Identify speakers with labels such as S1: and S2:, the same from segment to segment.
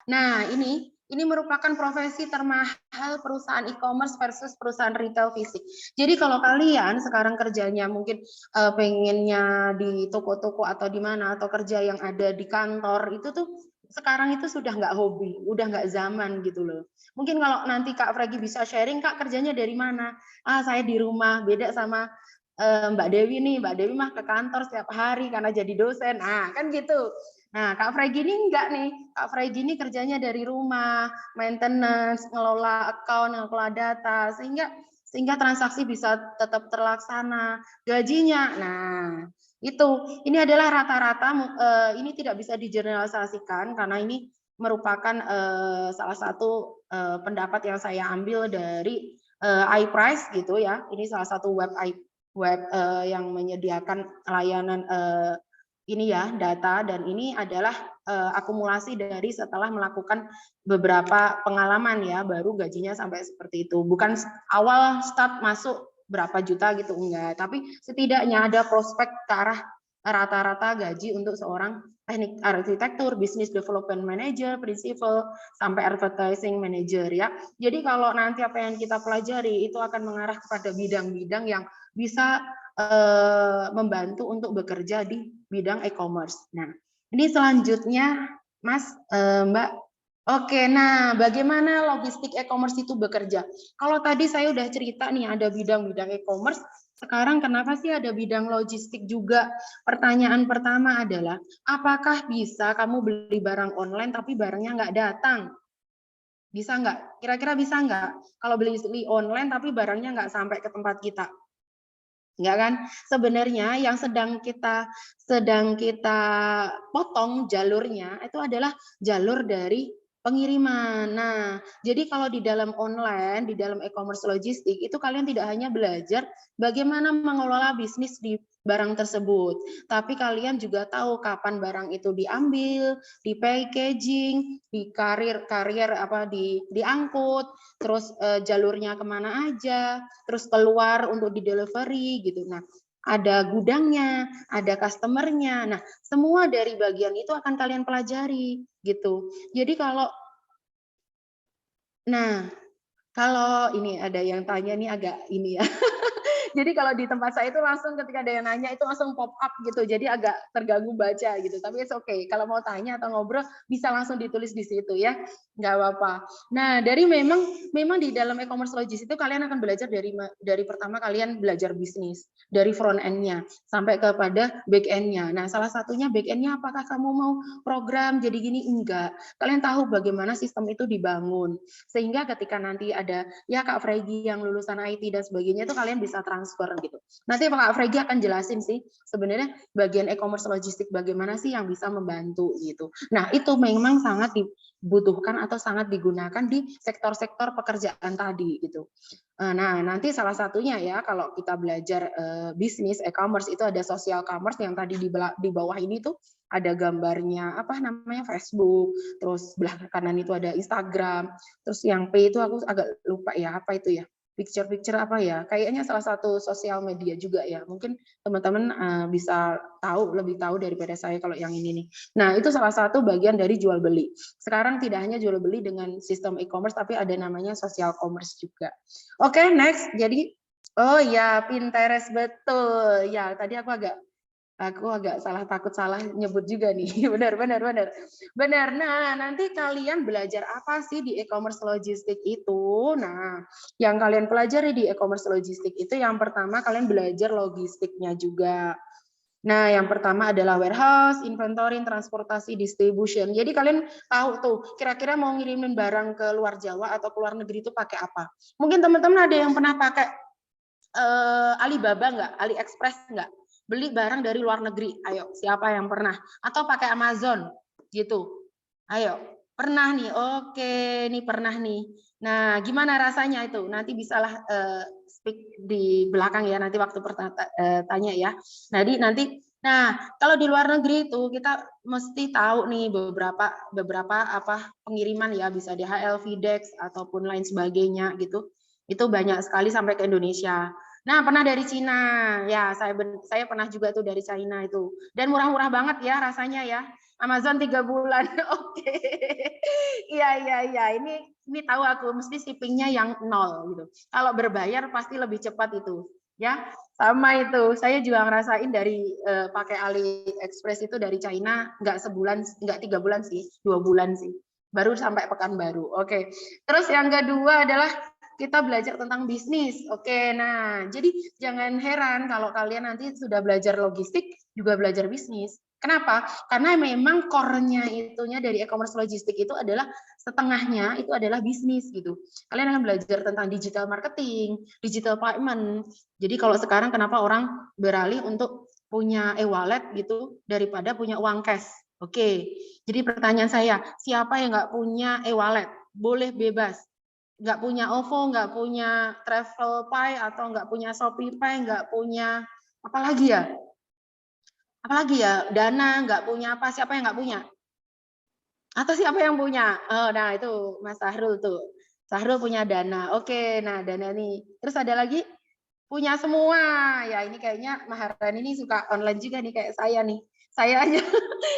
S1: Nah, ini merupakan profesi termahal perusahaan e-commerce versus perusahaan retail fisik. Jadi kalau kalian sekarang kerjanya mungkin pengennya di toko-toko atau di mana, atau kerja yang ada di kantor, itu tuh sekarang itu sudah nggak hobi, udah nggak zaman gitu loh. Mungkin kalau nanti Kak Fregi bisa sharing, Kak kerjanya dari mana? Ah, saya di rumah, beda sama Mbak Dewi nih. Mbak Dewi mah ke kantor setiap hari karena jadi dosen. Nah, kan gitu. Nah, Kak Fregi ini enggak nih. Kak Fregi ini kerjanya dari rumah, maintenance, ngelola account, ngelola data, sehingga transaksi bisa tetap terlaksana. Gajinya, nah itu. Ini adalah rata-rata. Ini tidak bisa digeneralisasikan karena ini merupakan salah satu pendapat yang saya ambil dari iPrice gitu ya. Ini salah satu web yang menyediakan layanan ini ya, data, dan ini adalah akumulasi dari setelah melakukan beberapa pengalaman ya, baru gajinya sampai seperti itu. Bukan awal start masuk berapa juta gitu, enggak, tapi setidaknya ada prospek ke arah rata-rata gaji untuk seorang teknik arsitektur, business development manager, principal, sampai advertising manager ya. Jadi kalau nanti apa yang kita pelajari itu akan mengarah kepada bidang-bidang yang bisa membantu untuk bekerja di bidang e-commerce. Nah, ini selanjutnya, Mas, Mbak. Oke, nah bagaimana logistik e-commerce itu bekerja? Kalau tadi saya udah cerita nih ada bidang-bidang e-commerce, sekarang kenapa sih ada bidang logistik juga? Pertanyaan pertama adalah, apakah bisa kamu beli barang online tapi barangnya nggak datang? Bisa nggak? Kira-kira bisa nggak? Kalau beli online tapi barangnya nggak sampai ke tempat kita? Enggak kan? Sebenarnya yang sedang kita potong jalurnya itu adalah jalur dari pengiriman. Nah, jadi kalau di dalam online, di dalam e-commerce logistik itu kalian tidak hanya belajar bagaimana mengelola bisnis di barang tersebut, tapi kalian juga tahu kapan barang itu diambil, di packaging, di karier apa diangkut, terus jalurnya kemana aja, terus keluar untuk di delivery gitu. Nah, ada gudangnya, ada customernya. Nah, semua dari bagian itu akan kalian pelajari gitu. Jadi kalau ini ada yang tanya nih agak ini ya. Jadi kalau di tempat saya itu langsung ketika ada yang nanya itu langsung pop up gitu. Jadi agak terganggu baca gitu. Tapi it's okay. Kalau mau tanya atau ngobrol bisa langsung ditulis di situ ya. Nggak apa-apa. Nah, memang di dalam e-commerce logistik itu kalian akan belajar dari pertama kalian belajar bisnis, dari front end-nya sampai kepada back end-nya. Nah, salah satunya back end-nya apakah kamu mau program jadi gini? Enggak. Kalian tahu bagaimana sistem itu dibangun. Sehingga ketika nanti ada ya Kak Fregi yang lulusan IT dan sebagainya itu kalian bisa transfer gitu. Nanti Kak Fregi akan jelasin sih sebenarnya bagian e-commerce logistik bagaimana sih yang bisa membantu gitu. Nah, itu memang sangat dibutuhkan atau sangat digunakan di sektor-sektor pekerjaan tadi gitu. Nah, nanti salah satunya ya kalau kita belajar bisnis e-commerce itu ada social commerce yang tadi di bawah ini tuh ada gambarnya apa namanya Facebook, terus belah kanan itu ada Instagram, terus yang P itu aku agak lupa ya apa itu ya, picture apa ya, kayaknya salah satu sosial media juga ya, mungkin teman-teman bisa lebih tahu daripada saya kalau yang ini nih. Nah, itu salah satu bagian dari jual beli. Sekarang tidak hanya jual beli dengan sistem e-commerce tapi ada namanya social commerce juga. Oke, next. Jadi oh ya, Pinterest betul ya, tadi aku agak takut salah nyebut juga nih. Benar. Nah, nanti kalian belajar apa sih di e-commerce logistik itu? Nah, yang kalian pelajari di e-commerce logistik itu yang pertama kalian belajar logistiknya juga. Nah, yang pertama adalah warehouse, inventory, transportasi, distribution. Jadi kalian tahu tuh, kira-kira mau ngirimin barang ke luar Jawa atau ke luar negeri itu pakai apa? Mungkin teman-teman ada yang pernah pakai Alibaba nggak? AliExpress nggak? Beli barang dari luar negeri. Ayo, siapa yang pernah? Atau pakai Amazon gitu. Ayo, pernah nih. Oke, nih pernah nih. Nah, gimana rasanya itu? Nanti bisalah speak di belakang ya, nanti waktu tanya ya. Nah, kalau di luar negeri itu kita mesti tahu nih beberapa apa pengiriman ya, bisa DHL, FedEx ataupun lain sebagainya gitu. Itu banyak sekali sampai ke Indonesia. Nah, pernah dari Cina. Ya, saya pernah juga tuh dari China itu. Dan murah-murah banget ya rasanya ya. Amazon 3 bulan. Oke. Iya, iya, iya. Ini tahu aku mesti shippingnya yang nol gitu. Kalau berbayar pasti lebih cepat itu. Ya, sama itu. Saya juga ngerasain dari pakai AliExpress itu dari China nggak sebulan, nggak 3 bulan sih, 2 bulan sih. Baru sampai Pekanbaru. Oke. Terus yang kedua adalah kita belajar tentang bisnis. Oke, nah, jadi jangan heran kalau kalian nanti sudah belajar logistik, juga belajar bisnis. Kenapa? Karena memang core-nya itunya dari e-commerce logistik itu adalah setengahnya itu adalah bisnis gitu. Kalian akan belajar tentang digital marketing, digital payment. Jadi kalau sekarang kenapa orang beralih untuk punya e-wallet gitu daripada punya uang cash. Oke, jadi pertanyaan saya, siapa yang nggak punya e-wallet? Boleh bebas, nggak punya OVO, nggak punya TravelPay, atau nggak punya ShopeePay, nggak punya apalagi ya? Apalagi ya? Dana, nggak punya apa? Siapa yang nggak punya? Atau siapa yang punya? Oh, nah itu Mas Sahrul tuh. Sahrul punya Dana. Oke, nah Dana nih. Terus ada lagi? Punya semua. Ya ini kayaknya Maharani ini suka online juga nih kayak saya nih. Saya aja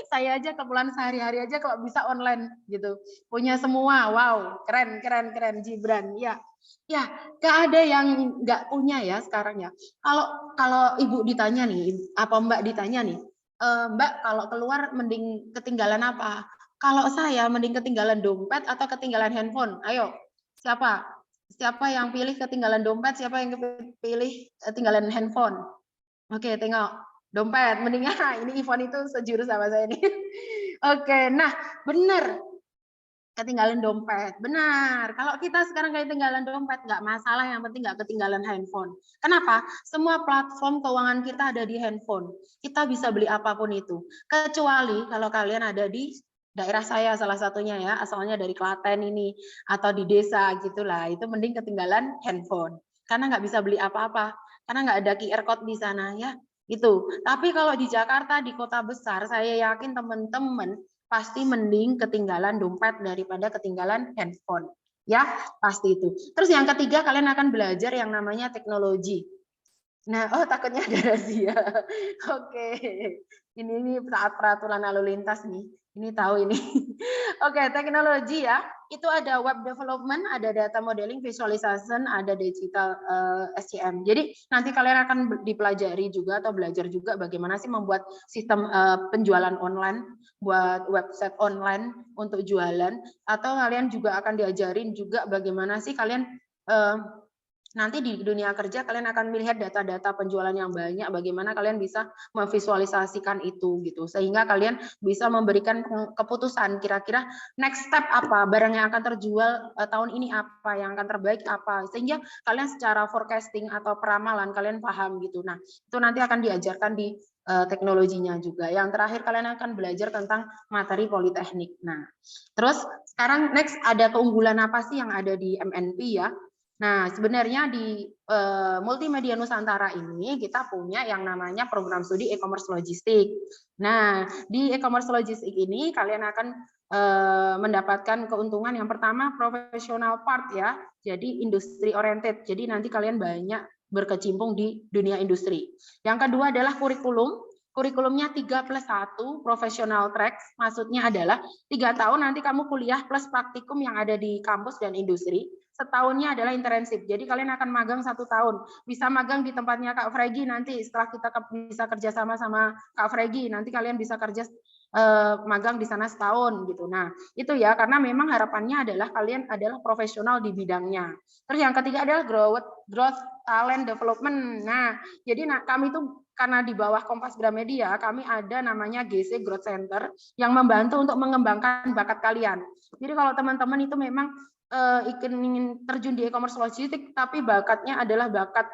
S1: saya aja keperluan sehari-hari aja kalau bisa online gitu. Punya semua. Wow, keren keren keren Gibran. Ya. Ya, gak ada yang nggak punya ya sekarang ya. Kalau kalau Ibu ditanya nih, apa Mbak ditanya nih, Mbak kalau keluar mending ketinggalan apa? Kalau saya mending ketinggalan dompet atau ketinggalan handphone. Ayo, siapa? Siapa yang pilih ketinggalan dompet, siapa yang pilih ketinggalan handphone? Oke, tengok. Dompet, mendingan ini Ivon itu sejurus sama saya nih. Oke, nah benar. Ketinggalan dompet, benar. Kalau kita sekarang ketinggalan dompet, nggak masalah, yang penting nggak ketinggalan handphone. Kenapa? Semua platform keuangan kita ada di handphone. Kita bisa beli apapun itu. Kecuali kalau kalian ada di daerah saya salah satunya ya, asalnya dari Klaten ini, atau di desa gitulah, itu mending ketinggalan handphone. Karena nggak bisa beli apa-apa, karena nggak ada QR code di sana ya. Itu. Tapi kalau di Jakarta, di kota besar, saya yakin teman-teman pasti mending ketinggalan dompet daripada ketinggalan handphone. Ya, pasti itu. Terus yang ketiga, kalian akan belajar yang namanya teknologi. Nah, oh takutnya ada razia. Oke. Ini saat peraturan lalu lintas nih. Ini tahu ini. Oke, teknologi ya. Itu ada web development, ada data modeling, visualization, ada digital SCM. Jadi nanti kalian akan dipelajari juga atau belajar juga bagaimana sih membuat sistem penjualan online, buat website online untuk jualan, atau kalian juga akan diajarin juga bagaimana sih kalian nanti di dunia kerja kalian akan melihat data-data penjualan yang banyak, bagaimana kalian bisa memvisualisasikan itu gitu, sehingga kalian bisa memberikan keputusan kira-kira next step apa, barang yang akan terjual tahun ini apa, yang akan terbaik apa, sehingga kalian secara forecasting atau peramalan kalian paham gitu. Nah, itu nanti akan diajarkan di teknologinya juga. Yang terakhir kalian akan belajar tentang materi politeknik. Nah, terus sekarang next ada keunggulan apa sih yang ada di MNP ya? Nah, sebenarnya di Multimedia Nusantara ini kita punya yang namanya program studi e-commerce logistik. Nah, di e-commerce logistik ini kalian akan mendapatkan keuntungan yang pertama professional part ya, jadi industri oriented. Jadi nanti kalian banyak berkecimpung di dunia industri. Yang kedua adalah kurikulum. Kurikulumnya 3+1 professional track, maksudnya adalah 3 tahun nanti kamu kuliah plus praktikum yang ada di kampus dan industri. Setahunnya adalah internship. Jadi kalian akan magang 1 tahun. Bisa magang di tempatnya Kak Fregi nanti setelah kita bisa kerja sama Kak Fregi, nanti kalian bisa kerja magang di sana setahun gitu. Nah, itu ya karena memang harapannya adalah kalian adalah profesional di bidangnya. Terus yang ketiga adalah growth talent development. Nah, jadi kami itu karena di bawah Kompas Gramedia, kami ada namanya GC Growth Center yang membantu untuk mengembangkan bakat kalian. Jadi kalau teman-teman itu memang ingin terjun di e-commerce logistik, tapi bakatnya adalah bakat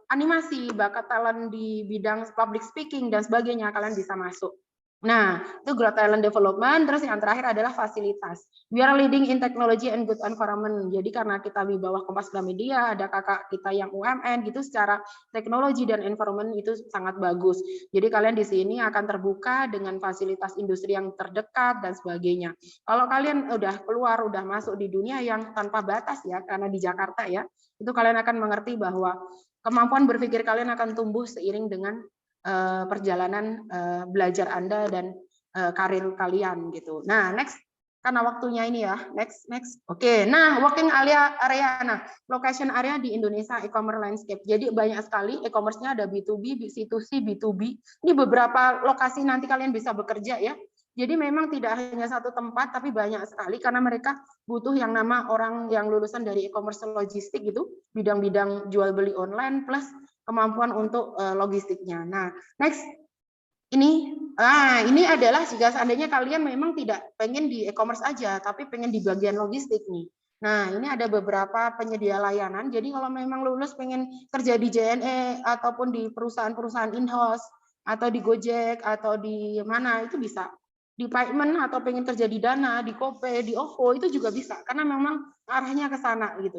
S1: animasi, bakat talent di bidang public speaking dan sebagainya, kalian bisa masuk. Nah, itu growth talent development. Terus yang terakhir adalah fasilitas. We are leading in technology and good environment. Jadi karena kita di bawah Kompas Gramedia, ada kakak kita yang UMN gitu, secara teknologi dan environment itu sangat bagus. Jadi kalian di sini akan terbuka dengan fasilitas industri yang terdekat dan sebagainya. Kalau kalian udah keluar, udah masuk di dunia yang tanpa batas ya, karena di Jakarta ya, itu kalian akan mengerti bahwa kemampuan berpikir kalian akan tumbuh seiring dengan perjalanan belajar Anda dan karir kalian gitu. Nah, next karena waktunya ini ya. Next. Oke. Nah, working area nah, location area di Indonesia e-commerce landscape. Jadi banyak sekali e-commerce-nya, ada B2B, C2C, B2B. Ini beberapa lokasi nanti kalian bisa bekerja ya. Jadi memang tidak hanya satu tempat, tapi banyak sekali karena mereka butuh yang nama orang yang lulusan dari e-commerce logistik gitu, bidang-bidang jual beli online plus kemampuan untuk logistiknya. Nah, next ini adalah jika seandainya kalian memang tidak pengen di e-commerce aja, tapi pengen di bagian logistik nih. Nah, ini ada beberapa penyedia layanan. Jadi kalau memang lulus pengen kerja di JNE ataupun di perusahaan-perusahaan in-house atau di Gojek atau di mana itu bisa. Di Payment atau pengen kerja di Dana, di Kope, di OVO itu juga bisa karena memang arahnya ke sana gitu.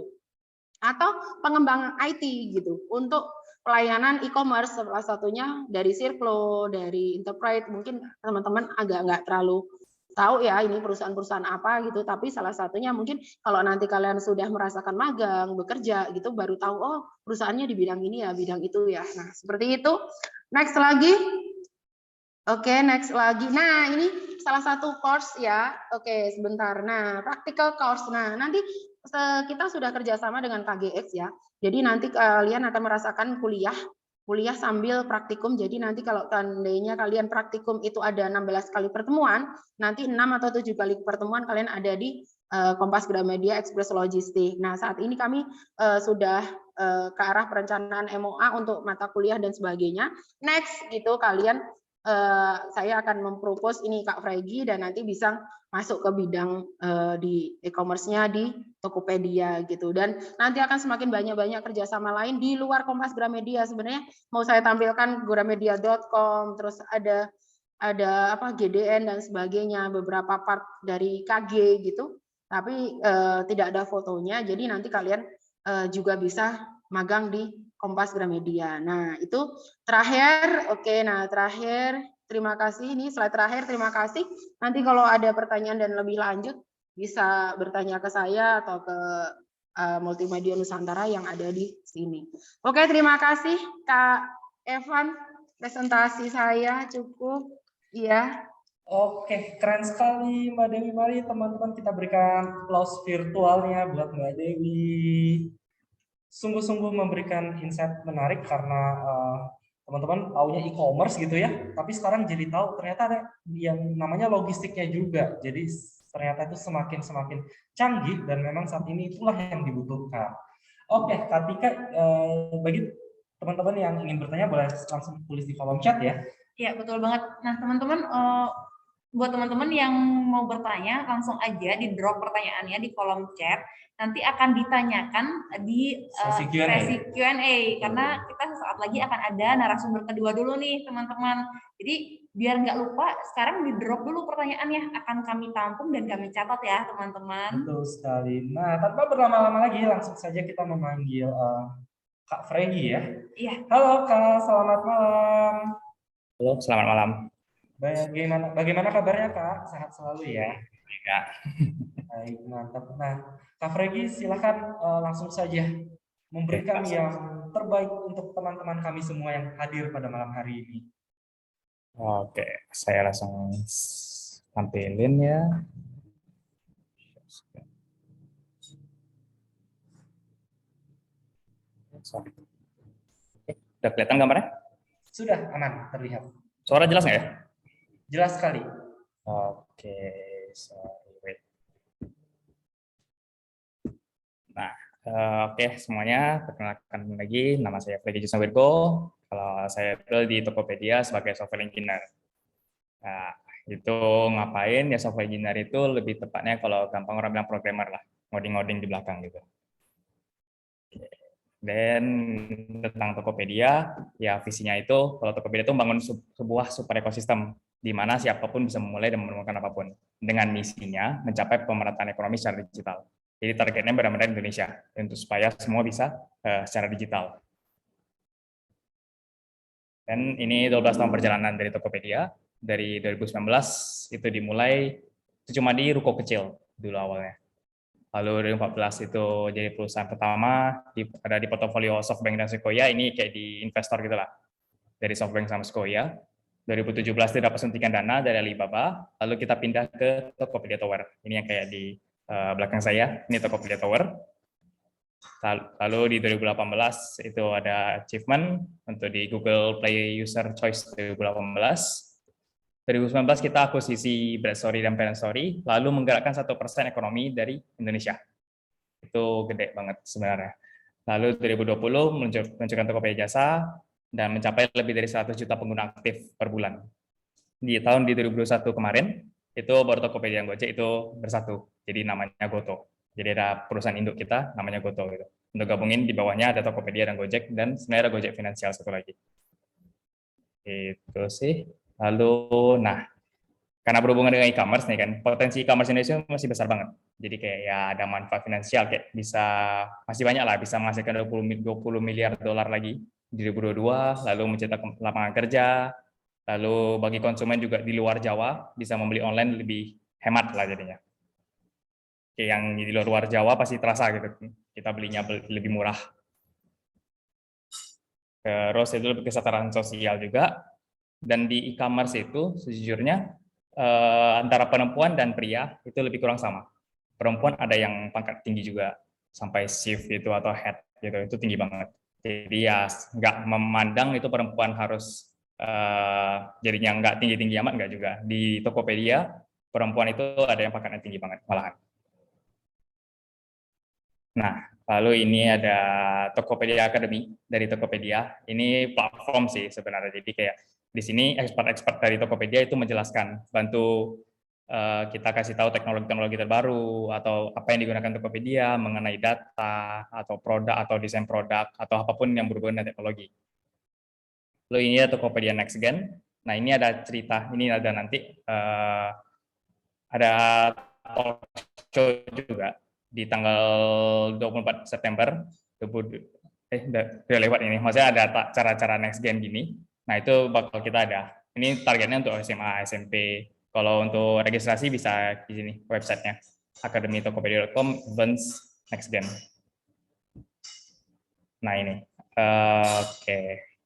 S1: Atau pengembangan IT gitu untuk pelayanan e-commerce, salah satunya dari Sirplo, dari Enterprise. Mungkin teman-teman agak nggak terlalu tahu ya ini perusahaan-perusahaan apa gitu, tapi salah satunya mungkin kalau nanti kalian sudah merasakan magang, bekerja gitu, baru tahu oh perusahaannya di bidang ini ya, bidang itu ya. Nah seperti itu. Next lagi. Oke, next lagi. Nah, ini salah satu course ya. Oke, sebentar. Nah, practical course. Nah, nanti kita sudah kerjasama dengan KGX ya. Jadi nanti kalian akan merasakan kuliah sambil praktikum. Jadi nanti kalau tandanya kalian praktikum itu ada 16 kali pertemuan, nanti 6 atau 7 kali pertemuan kalian ada di Kompas Gramedia Express Logistik. Nah, saat ini kami sudah ke arah perencanaan MOA untuk mata kuliah dan sebagainya. Next, gitu kalian saya akan mempropos ini Kak Fregi dan nanti bisa masuk ke bidang di e-commerce-nya di Tokopedia gitu, dan nanti akan semakin banyak kerjasama lain di luar Kompas Gramedia. Sebenarnya mau saya tampilkan gramedia.com, terus ada apa GDN dan sebagainya, beberapa part dari KG gitu, tapi tidak ada fotonya, jadi nanti kalian juga bisa magang di Kompas Gramedia. Nah, itu terakhir. Oke, nah terakhir, terima kasih. Ini slide terakhir, terima kasih. Nanti kalau ada pertanyaan dan lebih lanjut, bisa bertanya ke saya atau ke Multimedia Nusantara yang ada di sini. Oke, terima kasih Kak Evan. Presentasi saya cukup. Iya.
S2: Oke, keren sekali Mbak Dewi. Mari teman-teman kita berikan applause virtualnya buat Mbak Dewi. Sungguh-sungguh memberikan insight menarik karena teman-teman taunya e-commerce gitu ya, tapi sekarang jadi tahu ternyata ada yang namanya logistiknya juga. Jadi ternyata itu semakin canggih dan memang saat ini itulah yang dibutuhkan. Oke, Katika, bagi teman-teman yang ingin bertanya boleh langsung tulis di kolom chat ya.
S3: Ya, betul banget. Nah, teman-teman, buat teman-teman yang mau bertanya, langsung aja di drop pertanyaannya di kolom chat. Nanti akan ditanyakan di sesi Q&A. Karena kita sesaat lagi akan ada narasumber kedua dulu nih, teman-teman. Jadi, biar nggak lupa, sekarang di drop dulu pertanyaannya. Akan kami tampung dan kami catat ya, teman-teman.
S2: Betul sekali. Nah, tanpa berlama-lama lagi, langsung saja kita memanggil Kak Fregi ya.
S3: Iya.
S2: Halo Kak, selamat malam.
S4: Halo, selamat malam.
S2: Bagaimana kabarnya Kak? Sehat selalu ya?
S4: Ya.
S2: Baik, mantap. Nah, Kak Fregi silakan langsung saja memberikan yang terbaik untuk teman-teman kami semua yang hadir pada malam hari ini.
S4: Oke, saya langsung tampilin ya. Udah kelihatan gambarnya?
S2: Sudah, aman, terlihat.
S4: Suara jelas nggak ya?
S2: Jelas sekali.
S4: Oke, sorry, wait. Nah, oke semuanya, perkenalkan lagi, nama saya Fregi Jusnawirgo. Kalau saya itu di Tokopedia sebagai software engineer. Nah, itu ngapain ya software engineer itu lebih tepatnya kalau gampang orang bilang programmer lah, ngoding-ngoding di belakang gitu. Dan tentang Tokopedia, ya visinya itu kalau Tokopedia itu membangun sebuah super ekosistem di mana siapapun bisa memulai dan menemukan apapun, dengan misinya mencapai pemerataan ekonomi secara digital. Jadi targetnya benar-benar Indonesia, untuk supaya semua bisa secara digital. Dan ini 12 tahun perjalanan dari Tokopedia. Dari 2019 itu dimulai, itu cuma di ruko kecil dulu awalnya. Lalu 2014 itu jadi perusahaan pertama, ada di portofolio SoftBank dan Sequoia, ini kayak di investor gitu lah, dari SoftBank sama Sequoia. 2017 itu dapat suntikan dana dari Alibaba, lalu kita pindah ke Tokopedia Tower. Ini yang kayak di belakang saya, ini Tokopedia Tower. Lalu di 2018 itu ada achievement untuk di Google Play User Choice 2018. 2019 kita akuisisi BreadStory dan ParentStory, lalu menggerakkan 1% ekonomi dari Indonesia. Itu gede banget sebenarnya. Lalu 2020 meluncurkan Tokopedia Jasa dan mencapai lebih dari 100 juta pengguna aktif per bulan. Di tahun 2021 kemarin, itu baru Tokopedia dan Gojek itu bersatu, jadi namanya Goto. Jadi ada perusahaan induk kita namanya Goto gitu. Untuk gabungin di bawahnya ada Tokopedia dan Gojek, dan sebenarnya ada Gojek Finansial satu lagi. Itu sih. Lalu, nah, karena berhubungan dengan e-commerce nih kan, potensi e-commerce Indonesia masih besar banget. Jadi kayak ya ada manfaat finansial, kayak bisa, masih banyak lah, bisa menghasilkan 20 miliar dolar lagi di 2022, lalu menciptakan lapangan kerja, lalu bagi konsumen juga di luar Jawa, bisa membeli online lebih hemat lah jadinya. Kayak yang di luar Jawa pasti terasa gitu, kita belinya lebih murah. Terus itu lebih kesetaraan sosial juga. Dan di e-commerce itu sejujurnya antara perempuan dan pria itu lebih kurang sama. Perempuan ada yang pangkat tinggi juga sampai chief itu atau head gitu, itu tinggi banget. Jadi ya nggak memandang itu perempuan harus jadinya nggak tinggi-tinggi amat, nggak juga. Di Tokopedia perempuan itu ada yang pangkatnya tinggi banget malahan. Nah, lalu ini ada Tokopedia Academy dari Tokopedia. Ini platform sih sebenarnya. Jadi kayak di sini expert-expert dari Tokopedia itu menjelaskan, bantu kita kasih tahu teknologi-teknologi terbaru atau apa yang digunakan Tokopedia mengenai data atau produk atau desain produk atau apapun yang berhubungan dengan teknologi. Lalu ini ada Tokopedia Next Gen. Nah, ini ada cerita, ini ada nanti ada talk show juga di tanggal 24 September, udah lewat ini, maksudnya ada cara-cara next gen gini, nah itu bakal kita ada. Ini targetnya untuk SMA, SMP, kalau untuk registrasi bisa di sini websitenya, academy.tokopedia.com, events next gen. Nah ini, oke.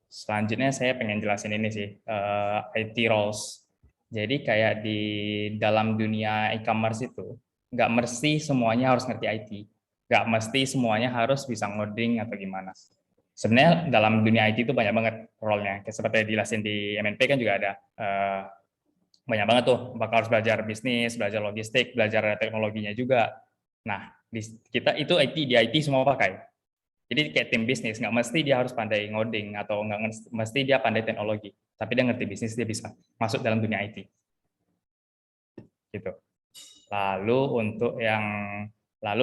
S4: Selanjutnya saya pengen jelasin ini sih, IT roles. Jadi kayak di dalam dunia e-commerce itu, nggak mesti semuanya harus ngerti IT, nggak mesti semuanya harus bisa ngoding atau gimana. Sebenarnya dalam dunia IT itu banyak banget role-nya, seperti dijelasin di MNP kan juga ada banyak banget tuh, bakal harus belajar bisnis, belajar logistik, belajar teknologinya juga. Nah, kita itu di IT semua pakai. Jadi kayak tim bisnis, nggak mesti dia harus pandai ngoding atau nggak mesti dia pandai teknologi, tapi dia ngerti bisnis, dia bisa masuk dalam dunia IT. Gitu. Lalu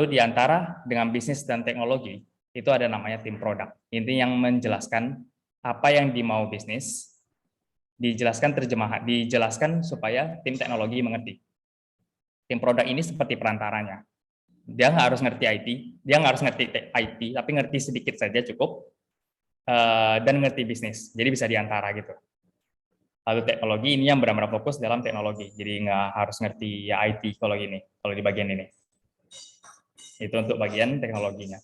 S4: di antara dengan bisnis dan teknologi itu ada namanya tim produk. Intinya yang menjelaskan apa yang dimau bisnis, dijelaskan supaya tim teknologi mengerti. Tim produk ini seperti perantaranya. Dia nggak harus ngerti IT, tapi ngerti sedikit saja cukup, dan ngerti bisnis. Jadi bisa diantara gitu. Lalu teknologi ini yang benar-benar fokus dalam teknologi. Jadi nggak harus ngerti ya IT kalau di bagian ini. Itu untuk bagian teknologinya.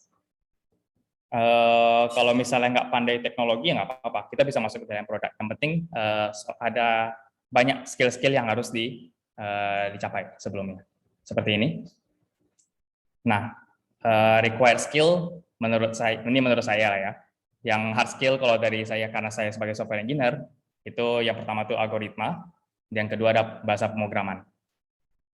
S4: Kalau misalnya nggak pandai teknologi ya nggak apa-apa, kita bisa masuk ke dalam produk. Yang penting ada banyak skill-skill yang harus dicapai sebelumnya. Seperti ini. Nah, required skill menurut saya lah ya. Yang hard skill kalau dari saya, karena saya sebagai software engineer, itu yang pertama tuh algoritma, yang kedua ada bahasa pemrograman.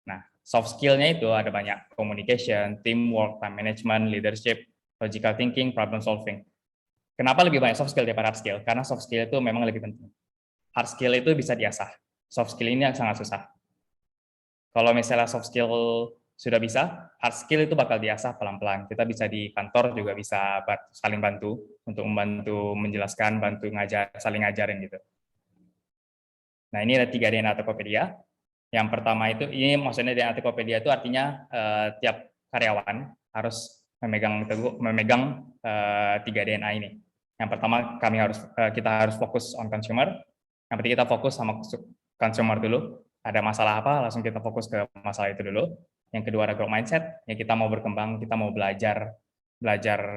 S4: Nah, soft skill-nya itu ada banyak, communication, teamwork, time management, leadership, logical thinking, problem solving. Kenapa lebih banyak soft skill daripada hard skill? Karena soft skill itu memang lebih penting. Hard skill itu bisa diasah, soft skill ini sangat susah. Kalau misalnya soft skill sudah bisa, hard skill itu bakal diasah pelan-pelan. Kita bisa di kantor juga bisa saling bantu untuk membantu menjelaskan, bantu saling ngajarin gitu. Nah, ini ada 3 DNA Tokopedia. Yang pertama itu, ini maksudnya DNA Tokopedia itu artinya tiap karyawan harus memegang 3 DNA ini. Yang pertama kita harus fokus on consumer. Yang penting kita fokus sama consumer dulu. Ada masalah apa, langsung kita fokus ke masalah itu dulu. Yang kedua ada growth mindset, yang kita mau berkembang, kita mau belajar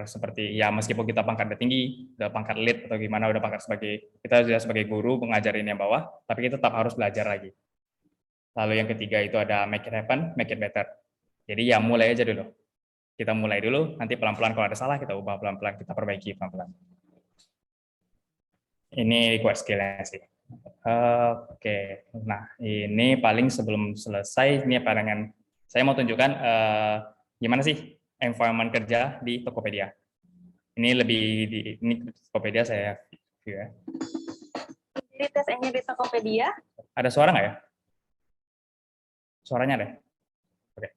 S4: seperti ya meskipun kita pangkatnya tinggi, udah pangkat lead atau gimana, udah pangkat kita sudah sebagai guru mengajarin yang bawah, tapi kita tetap harus belajar lagi. Lalu yang ketiga itu ada make it happen, make it better. Jadi ya mulai aja dulu. Kita mulai dulu, nanti pelan-pelan kalau ada salah kita ubah pelan-pelan, kita perbaiki pelan-pelan. Ini quick skill-nya sih. Oke, nah ini paling sebelum selesai, ini palingan saya mau tunjukkan gimana sih environment kerja di Tokopedia. Ini Tokopedia saya view ya.
S5: Jadi tes engine di Tokopedia.
S4: Ada suara nggak ya? Suaranya ada? Oke.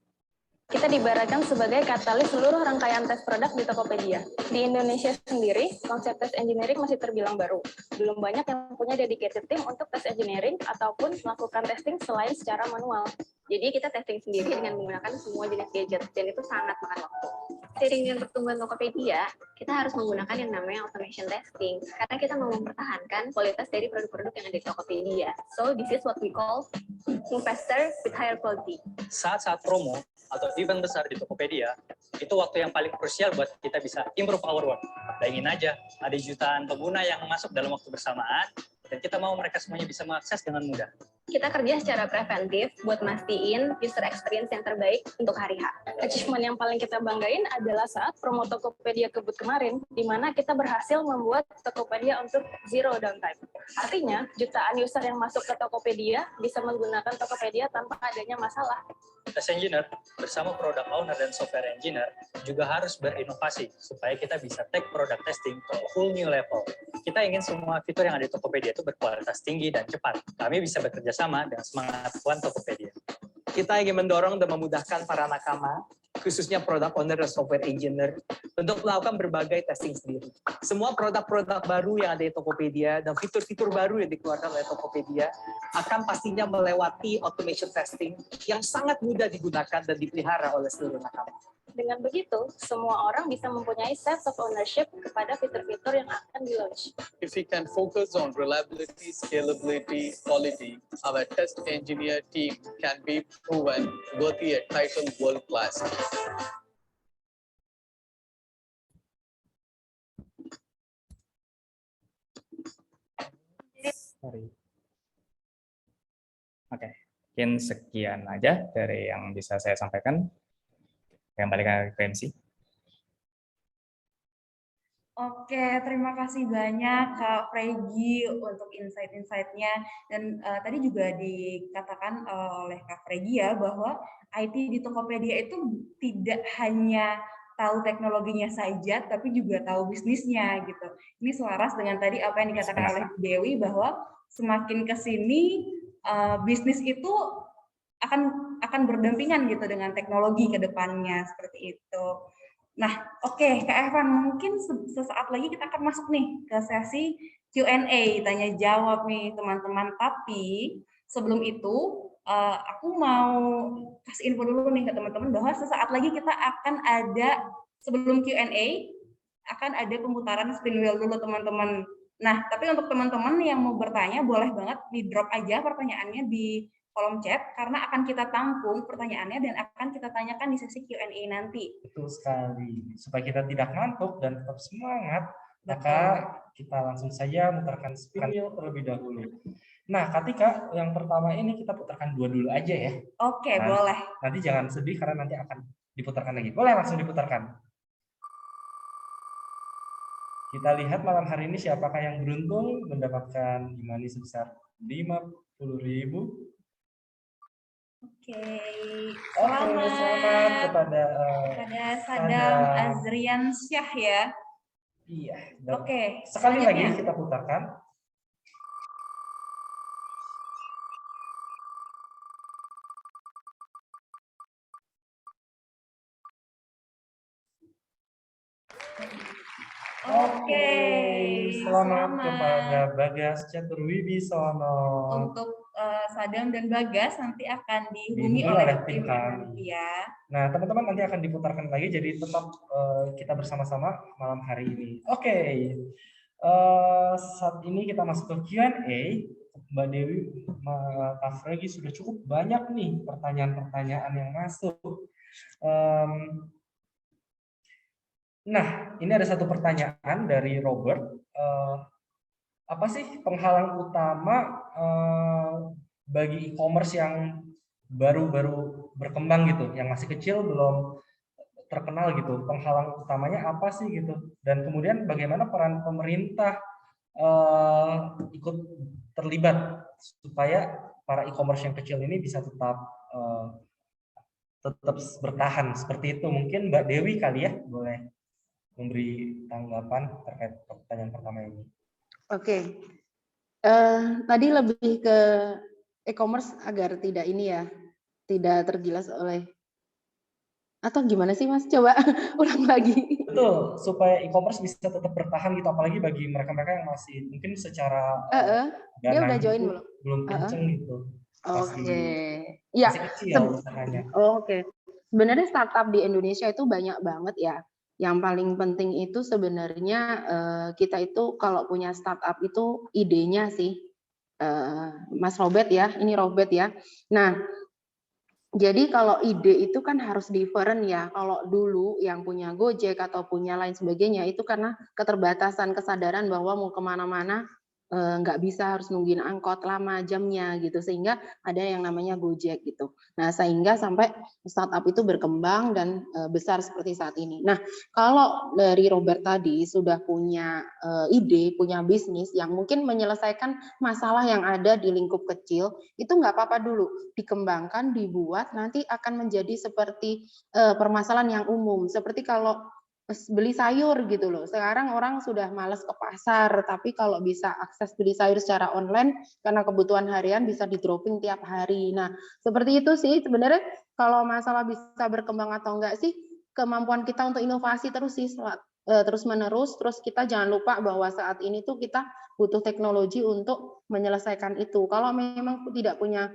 S5: Kita diibaratkan sebagai katalis seluruh rangkaian tes produk di Tokopedia. Di Indonesia sendiri, konsep tes engineering masih terbilang baru. Belum banyak yang punya dedicated team untuk tes engineering ataupun melakukan testing selain secara manual. Jadi kita testing sendiri dengan menggunakan semua jenis gadget, dan itu sangat makan waktu. Seiring dengan pertumbuhan Tokopedia, kita harus menggunakan yang namanya automation testing, karena kita mau mempertahankan kualitas dari produk-produk yang ada di Tokopedia. So, this is what we call move faster with higher quality.
S6: Saat-saat promo atau event besar di Tokopedia, itu waktu yang paling krusial buat kita bisa improve our work. Bayangin aja, ada jutaan pengguna yang masuk dalam waktu bersamaan, dan kita mau mereka semuanya bisa mengakses dengan mudah.
S5: Kita kerja secara preventif buat mastiin user experience yang terbaik untuk hari H. Achievement yang paling kita banggain adalah saat promo Tokopedia Kebut kemarin, di mana kita berhasil membuat Tokopedia untuk zero downtime. Artinya, jutaan user yang masuk ke Tokopedia bisa menggunakan Tokopedia tanpa adanya masalah.
S6: Test engineer bersama product owner dan software engineer juga harus berinovasi supaya kita bisa take product testing ke whole new level. Kita ingin semua fitur yang ada di Tokopedia itu berkualitas tinggi dan cepat. Kami bisa bekerja sama dengan semangat One Tokopedia.
S7: Kita ingin mendorong dan memudahkan para nakama, khususnya product owner dan software engineer, untuk melakukan berbagai testing sendiri. Semua produk-produk baru yang ada di Tokopedia dan fitur-fitur baru yang dikeluarkan oleh Tokopedia akan pastinya melewati automation testing yang sangat mudah digunakan dan dipelihara oleh seluruh nakama.
S5: Dengan begitu, semua orang bisa mempunyai sense of ownership kepada fitur-fitur yang akan di-launch.
S8: If we can focus on reliability, scalability, quality, our test engineer team can be proven worthy a title world class.
S4: Oke, mungkin sekian aja dari yang bisa saya sampaikan. Yang balik ke MC.
S3: Oke, terima kasih banyak Kak Fregi untuk insight-insight-nya. Dan tadi juga dikatakan oleh Kak Fregi ya, bahwa IT di Tokopedia itu tidak hanya tahu teknologinya saja, tapi juga tahu bisnisnya gitu. Ini selaras dengan tadi apa yang dikatakan oleh Bu Dewi, bahwa semakin ke sini bisnis itu akan berdampingan gitu dengan teknologi ke depannya, seperti itu. Nah, oke, Kak Evan, mungkin sesaat lagi kita akan masuk nih ke sesi Q&A, tanya jawab nih teman-teman. Tapi sebelum itu, aku mau kasih info dulu nih ke teman-teman bahwa sesaat lagi kita akan ada, sebelum Q&A, akan ada pemutaran spin wheel dulu teman-teman. Nah, tapi untuk teman-teman yang mau bertanya, boleh banget di-drop aja pertanyaannya di kolom chat, karena akan kita tampung pertanyaannya dan akan kita tanyakan di sesi Q&A nanti.
S2: Betul sekali. Supaya kita tidak ngantuk dan tetap semangat, maka kita langsung saja mutarkan spin wheel terlebih dahulu. Nah, ketika yang pertama ini kita putarkan dua dulu aja ya.
S3: Oke, boleh.
S2: Nanti jangan sedih karena nanti akan diputarkan lagi. Boleh langsung diputarkan. Kita lihat malam hari ini siapakah yang beruntung mendapatkan e-money sebesar 50.000. Oke, selamat kepada
S3: Sadam Azrian Syah ya.
S2: Iya.
S3: Oke,
S2: sekali lagi kita putarkan.
S3: Oke,
S2: Selamat kepada Bagas Caturwibisono.
S3: Untuk Sadam dan Bagas nanti akan dihubungi
S2: Dihubungi
S3: oleh
S2: oleh
S3: tim
S2: tim kami.
S3: nanti ya.
S2: Nah, teman-teman nanti akan diputarkan lagi, jadi tetap kita bersama-sama malam hari ini. Oke, saat ini kita masuk ke Q&A. Mbak Dewi, Kak Fregi, sudah cukup banyak nih pertanyaan-pertanyaan yang masuk. Nah, ini ada satu pertanyaan dari Robert. Apa sih penghalang utama bagi e-commerce yang baru-baru berkembang gitu, yang masih kecil belum terkenal gitu? Penghalang utamanya apa sih gitu? Dan kemudian bagaimana peran pemerintah ikut terlibat supaya para e-commerce yang kecil ini bisa tetap bertahan seperti itu? Mungkin Mbak Dewi kali ya boleh memberi tanggapan terkait pertanyaan pertama ini.
S1: Oke. Tadi lebih ke e-commerce agar tidak ini ya, tidak tergilas oleh, atau gimana sih Mas? Coba ulang lagi.
S2: Betul, supaya e-commerce bisa tetap bertahan gitu, apalagi bagi mereka-mereka yang masih mungkin secara
S1: dia udah join
S2: belum kenceng gitu.
S1: Oke. Ya.
S2: Masih kecil usahanya.
S1: Oke. Sebenarnya startup di Indonesia itu banyak banget ya. Yang paling penting itu sebenarnya kita itu kalau punya startup itu idenya sih, Mas Robert ya, ini Robert ya. Nah, jadi kalau ide itu kan harus different ya. Kalau dulu yang punya Gojek atau punya lain sebagainya itu karena keterbatasan kesadaran bahwa mau kemana-mana nggak bisa, harus nungguin angkot lama jamnya gitu, sehingga ada yang namanya Gojek gitu. Nah, sehingga sampai startup itu berkembang dan besar seperti saat ini. Nah, kalau dari Robert tadi sudah punya ide, punya bisnis yang mungkin menyelesaikan masalah yang ada di lingkup kecil, itu nggak apa-apa dulu, dikembangkan, dibuat, nanti akan menjadi seperti permasalahan yang umum. Seperti kalau beli sayur gitu loh. Sekarang orang sudah malas ke pasar, tapi kalau bisa akses beli sayur secara online karena kebutuhan harian bisa di-dropping tiap hari. Nah, seperti itu sih sebenarnya. Kalau masalah bisa berkembang atau enggak sih, kemampuan kita untuk inovasi terus sih, terus menerus. Terus kita jangan lupa bahwa saat ini tuh kita butuh teknologi untuk menyelesaikan itu. Kalau memang tidak punya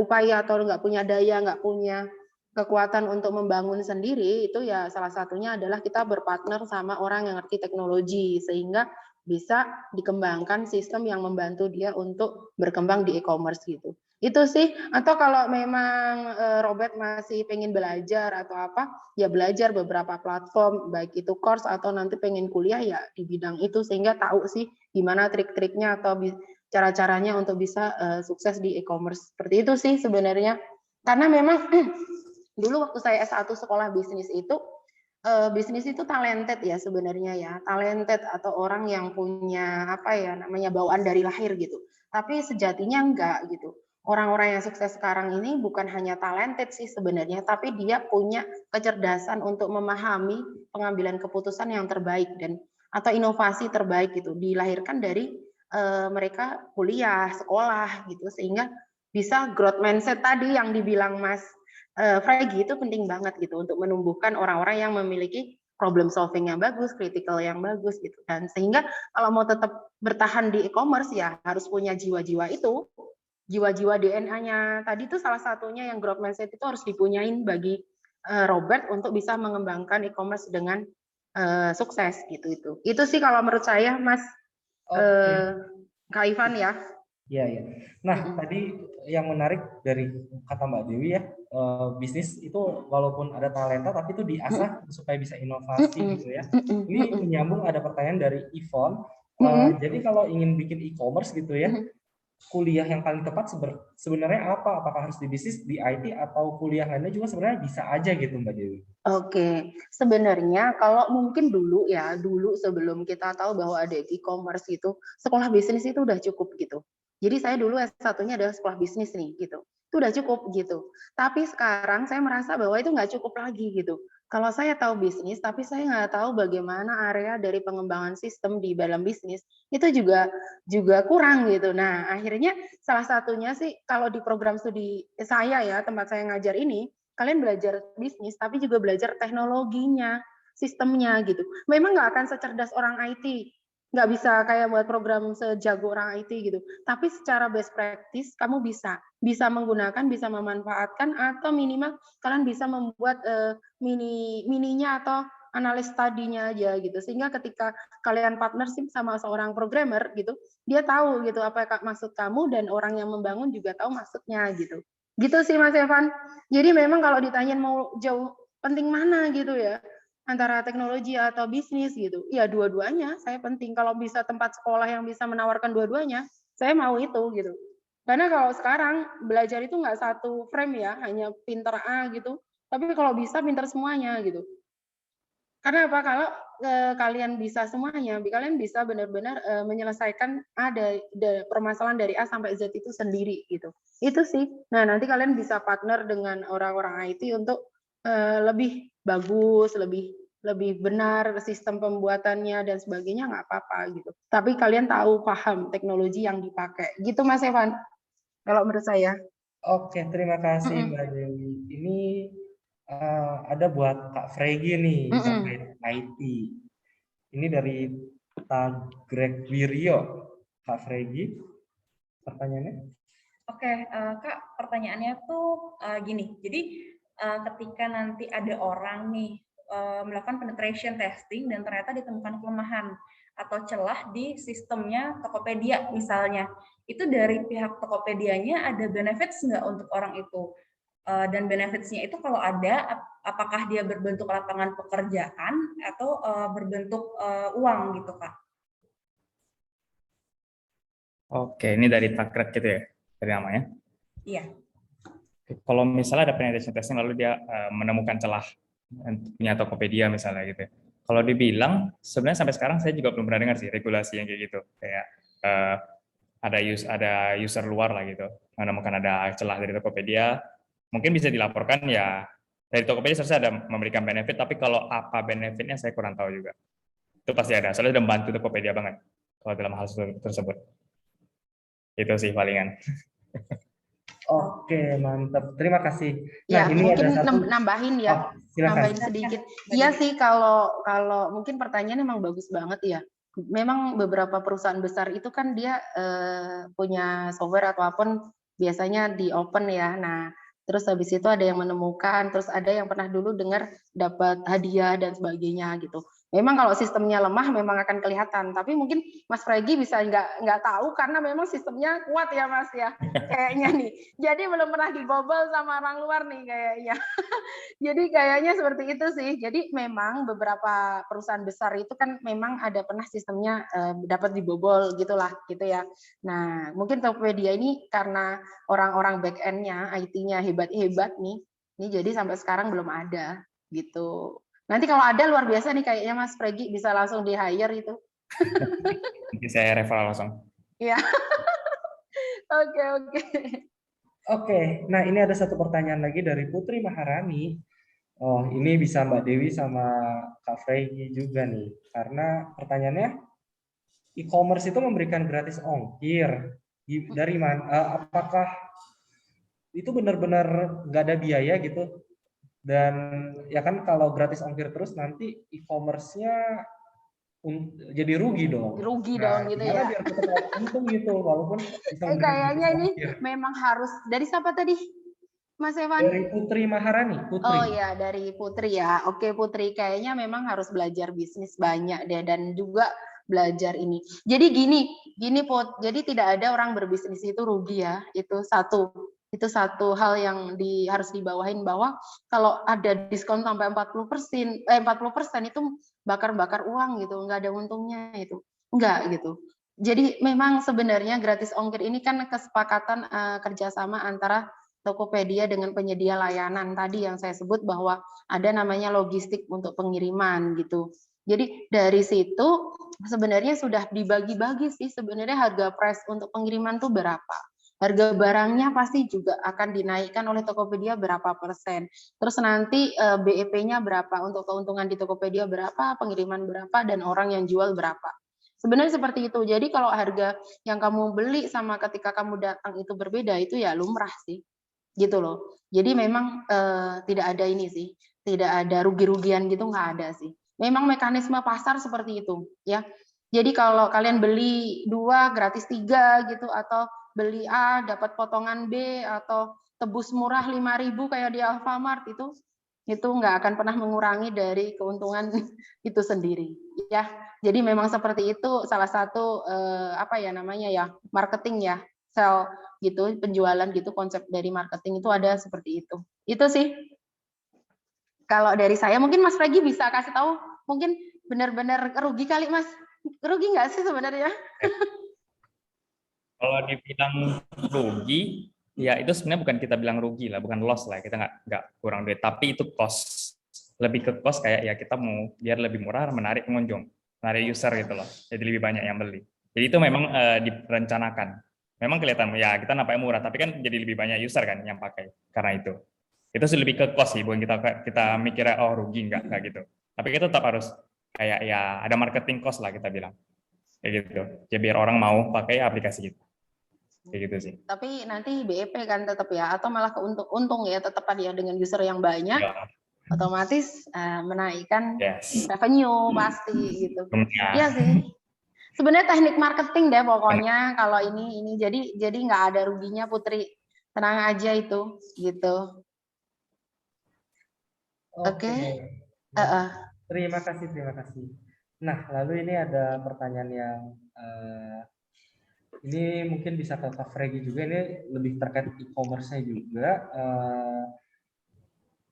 S1: upaya atau nggak punya daya, nggak punya kekuatan untuk membangun sendiri, itu ya salah satunya adalah kita berpartner sama orang yang ngerti teknologi, sehingga bisa dikembangkan sistem yang membantu dia untuk berkembang di e-commerce gitu. Itu sih. Atau kalau memang Robert masih pengen belajar atau apa, ya belajar beberapa platform, baik itu course atau nanti pengen kuliah ya di bidang itu, sehingga tahu sih gimana trik-triknya atau cara-caranya untuk bisa sukses di e-commerce. Seperti itu sih sebenarnya. Karena memang dulu waktu saya S1 sekolah bisnis itu talented ya sebenarnya ya, talented atau orang yang punya apa ya namanya bawaan dari lahir gitu. Tapi sejatinya enggak gitu. Orang-orang yang sukses sekarang ini bukan hanya talented sih sebenarnya, tapi dia punya kecerdasan untuk memahami pengambilan keputusan yang terbaik dan atau inovasi terbaik gitu. Dilahirkan dari mereka kuliah, sekolah gitu, sehingga bisa growth mindset tadi yang dibilang Mas Fregi itu penting banget gitu untuk menumbuhkan orang-orang yang memiliki problem solving yang bagus, critical yang bagus gitu kan. Sehingga kalau mau tetap bertahan di e-commerce ya harus punya jiwa-jiwa itu, jiwa-jiwa DNA-nya. Tadi itu salah satunya yang growth mindset itu harus dipunyain bagi Robert untuk bisa mengembangkan e-commerce dengan sukses gitu itu. Itu sih kalau menurut saya Mas Kak Ivan ya.
S2: Iya, iya. Nah, tadi yang menarik dari kata Mbak Dewi ya, bisnis itu walaupun ada talenta, tapi itu diasah supaya bisa inovasi gitu ya. Ini menyambung ada pertanyaan dari Yvonne. Jadi kalau ingin bikin e-commerce gitu ya, kuliah yang paling tepat sebenarnya apa? Apakah harus di bisnis, di IT, atau kuliah lainnya juga sebenarnya bisa aja gitu Mbak Dewi?
S1: Oke, sebenarnya kalau mungkin dulu ya, dulu sebelum kita tahu bahwa ada e-commerce itu, sekolah bisnis itu udah cukup gitu. Jadi saya dulu S1-nya adalah sekolah bisnis nih gitu. Itu udah cukup gitu. Tapi sekarang saya merasa bahwa itu nggak cukup lagi gitu. Kalau saya tahu bisnis, tapi saya nggak tahu bagaimana area dari pengembangan sistem di dalam bisnis, itu juga kurang gitu. Nah, akhirnya salah satunya sih kalau di program studi saya ya, tempat saya ngajar ini, kalian belajar bisnis, tapi juga belajar teknologinya. sistemnya gitu. Memang nggak akan secerdas orang IT, nggak bisa kayak buat program sejago orang IT gitu. Tapi secara best practice kamu bisa menggunakan, bisa memanfaatkan, atau minimal kalian bisa membuat mininya atau analis tadinya aja gitu. Sehingga ketika kalian partnership sama seorang programmer gitu, dia tahu gitu apa maksud kamu, dan orang yang membangun juga tahu maksudnya gitu. Gitu sih Mas Evan. Jadi memang kalau ditanyain mau jauh penting mana gitu ya, antara teknologi atau bisnis gitu. Ya dua-duanya saya penting. Kalau bisa tempat sekolah yang bisa menawarkan dua-duanya, saya mau itu gitu. Karena kalau sekarang belajar itu nggak satu frame ya, hanya pinter A gitu. Tapi kalau bisa pinter semuanya gitu. Karena apa? Kalau kalian bisa semuanya, kalian bisa benar-benar menyelesaikan permasalahan dari A sampai Z itu sendiri gitu. Itu sih. Nah, nanti kalian bisa partner dengan orang-orang IT untuk lebih bagus, lebih benar sistem pembuatannya dan sebagainya, nggak apa-apa gitu. Tapi kalian tahu, paham teknologi yang dipakai. Gitu Mas Evan, kalau menurut saya.
S2: Oke, terima kasih Mbak Dewi. Ini ada buat Kak Fregi nih, terkait IT. Ini dari Tagreg Wiryo. Kak Fregi, pertanyaannya?
S3: Oke, Kak, pertanyaannya tuh gini. Jadi ketika nanti ada orang nih melakukan penetration testing dan ternyata ditemukan kelemahan atau celah di sistemnya Tokopedia misalnya, itu dari pihak Tokopedianya ada benefits nggak untuk orang itu? Dan benefitsnya itu kalau ada, apakah dia berbentuk lapangan pekerjaan atau berbentuk uang gitu, Kak?
S4: Oke, ini dari Takrek gitu ya, dari namanya?
S3: Iya.
S4: Kalau misalnya ada penetration testing lalu dia menemukan celah punya Tokopedia misalnya gitu. Kalau dibilang, sebenarnya sampai sekarang saya juga belum pernah dengar sih regulasi yang kayak gitu. Kayak ada user luar lah gitu, menemukan ada celah dari Tokopedia, mungkin bisa dilaporkan ya, dari Tokopedia seharusnya ada memberikan benefit, tapi kalau apa benefitnya saya kurang tahu juga. Itu pasti ada, soalnya udah membantu Tokopedia banget kalau dalam hal tersebut. Itu sih palingan.
S2: Oke, mantap. Terima kasih.
S1: Nah, ya,
S2: ini
S1: mungkin
S2: ada satu...
S1: nambahin ya, nambahin sedikit. Iya sih, kalau mungkin pertanyaannya memang bagus banget ya. Memang beberapa perusahaan besar itu kan dia punya software atau apapun biasanya di open ya. Nah, terus habis itu ada yang menemukan, terus ada yang pernah dulu dengar dapat hadiah dan sebagainya gitu. Memang kalau sistemnya lemah memang akan kelihatan, tapi mungkin Mas Fregi bisa nggak tahu karena memang sistemnya kuat ya Mas ya, kayaknya nih. Jadi belum pernah dibobol sama orang luar nih kayaknya. Jadi kayaknya seperti itu sih. Jadi memang beberapa perusahaan besar itu kan memang ada pernah sistemnya dapat dibobol gitulah gitu ya. Nah mungkin Tokopedia ini karena orang-orang back end-nya, IT-nya hebat-hebat nih, ini jadi sampai sekarang belum ada gitu. Nanti kalau ada luar biasa nih kayaknya Mas Fregi bisa langsung di hire itu.
S4: Nanti saya referral langsung.
S1: Iya. Oke.
S2: Oke, nah ini ada satu pertanyaan lagi dari Putri Maharani. Oh, ini bisa Mbak Dewi sama Kak Fregi juga nih. Karena pertanyaannya, e-commerce itu memberikan gratis ongkir. Dari mana? Apakah itu benar-benar nggak ada biaya gitu? Dan ya kan kalau gratis ongkir terus nanti e-commerce-nya jadi rugi dong.
S1: Rugi dong gitu ya.
S2: Biar tetap untung gitu walaupun bisa
S1: kayaknya ini memang harus dari siapa tadi? Mas Evan?
S2: Dari Putri Maharani. Putri.
S1: Oh ya, dari Putri ya. Oke Putri, kayaknya memang harus belajar bisnis banyak deh dan juga belajar ini. Jadi gini Put. Jadi tidak ada orang berbisnis itu rugi ya. Itu satu hal yang harus dibawahin, bahwa kalau ada diskon sampai 40% itu bakar-bakar uang gitu, nggak ada untungnya itu, nggak gitu. Jadi memang sebenarnya gratis ongkir ini kan kesepakatan kerjasama antara Tokopedia dengan penyedia layanan tadi yang saya sebut, bahwa ada namanya logistik untuk pengiriman gitu. Jadi dari situ sebenarnya sudah dibagi-bagi sih sebenarnya harga price untuk pengiriman tuh berapa. Harga barangnya pasti juga akan dinaikkan oleh Tokopedia berapa persen. Terus nanti BEP-nya berapa, untuk keuntungan di Tokopedia berapa, pengiriman berapa, dan orang yang jual berapa. Sebenarnya seperti itu. Jadi kalau harga yang kamu beli sama ketika kamu datang itu berbeda, itu ya lumrah sih. Gitu loh. Jadi memang tidak ada ini sih. Tidak ada rugi-rugian gitu, nggak ada sih. Memang mekanisme pasar seperti itu, ya. Jadi kalau kalian beli 2 gratis 3 gitu, atau beli A dapat potongan B, atau tebus murah 5.000 kayak di Alfamart, itu nggak akan pernah mengurangi dari keuntungan itu sendiri, ya. Jadi memang seperti itu salah satu apa ya namanya ya, marketing ya, sell gitu, penjualan gitu, konsep dari marketing itu ada seperti itu. Itu sih. Kalau dari saya, mungkin Mas Regi bisa kasih tahu, mungkin benar-benar rugi kali Mas. Rugi nggak sih sebenarnya?
S4: Kalau dibilang rugi, ya itu sebenarnya bukan kita bilang rugi lah, bukan loss lah, kita nggak kurang duit, tapi itu cost. Lebih ke cost kayak ya kita mau biar lebih murah, menarik pengunjung, menarik user gitu loh, jadi lebih banyak yang beli. Jadi itu memang direncanakan. Memang kelihatan ya kita nampaknya murah, tapi kan jadi lebih banyak user kan yang pakai karena itu. Itu sih lebih ke cost sih, bukan kita mikirnya oh rugi enggak gitu. Tapi kita tetap harus kayak ya ada marketing cost lah kita bilang. Kayak gitu. Ya biar orang mau pakai aplikasi kita. Kayak gitu sih.
S1: Tapi nanti BEP kan tetap ya, atau malah untung ya tetap ya dengan user yang banyak, ya. Otomatis menaikkan revenue pasti gitu. Iya sih. Sebenarnya teknik marketing deh pokoknya kalau ini jadi nggak ada ruginya Putri. Tenang aja itu gitu. Oke.
S2: Terima kasih. Nah, lalu ini ada pertanyaan yang ini mungkin bisa ke Kak Fregi juga, ini lebih terkait e-commerce-nya juga.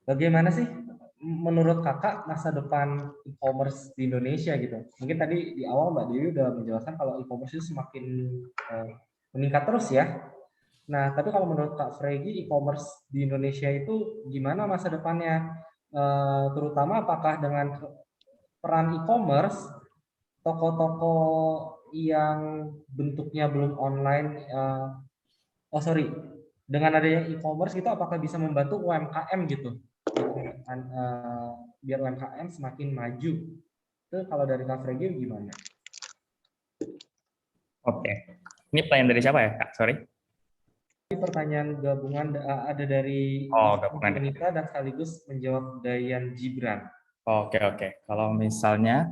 S2: Bagaimana sih menurut Kakak masa depan e-commerce di Indonesia gitu? Mungkin tadi di awal Mbak Dewi udah menjelaskan kalau e-commerce itu semakin meningkat terus ya. Nah, tapi kalau menurut Kak Fregi, e-commerce di Indonesia itu gimana masa depannya? Terutama apakah dengan peran e-commerce, toko-toko yang bentuknya belum online, dengan adanya e-commerce itu apakah bisa membantu UMKM gitu, biar UMKM semakin maju? Itu kalau dari Kak Fregi gimana?
S4: Oke, ini pertanyaan dari siapa ya Kak? Sorry.
S2: Pertanyaan gabungan ada dari Nita dan sekaligus menjawab Dayan Gibran.
S4: Oke. Kalau misalnya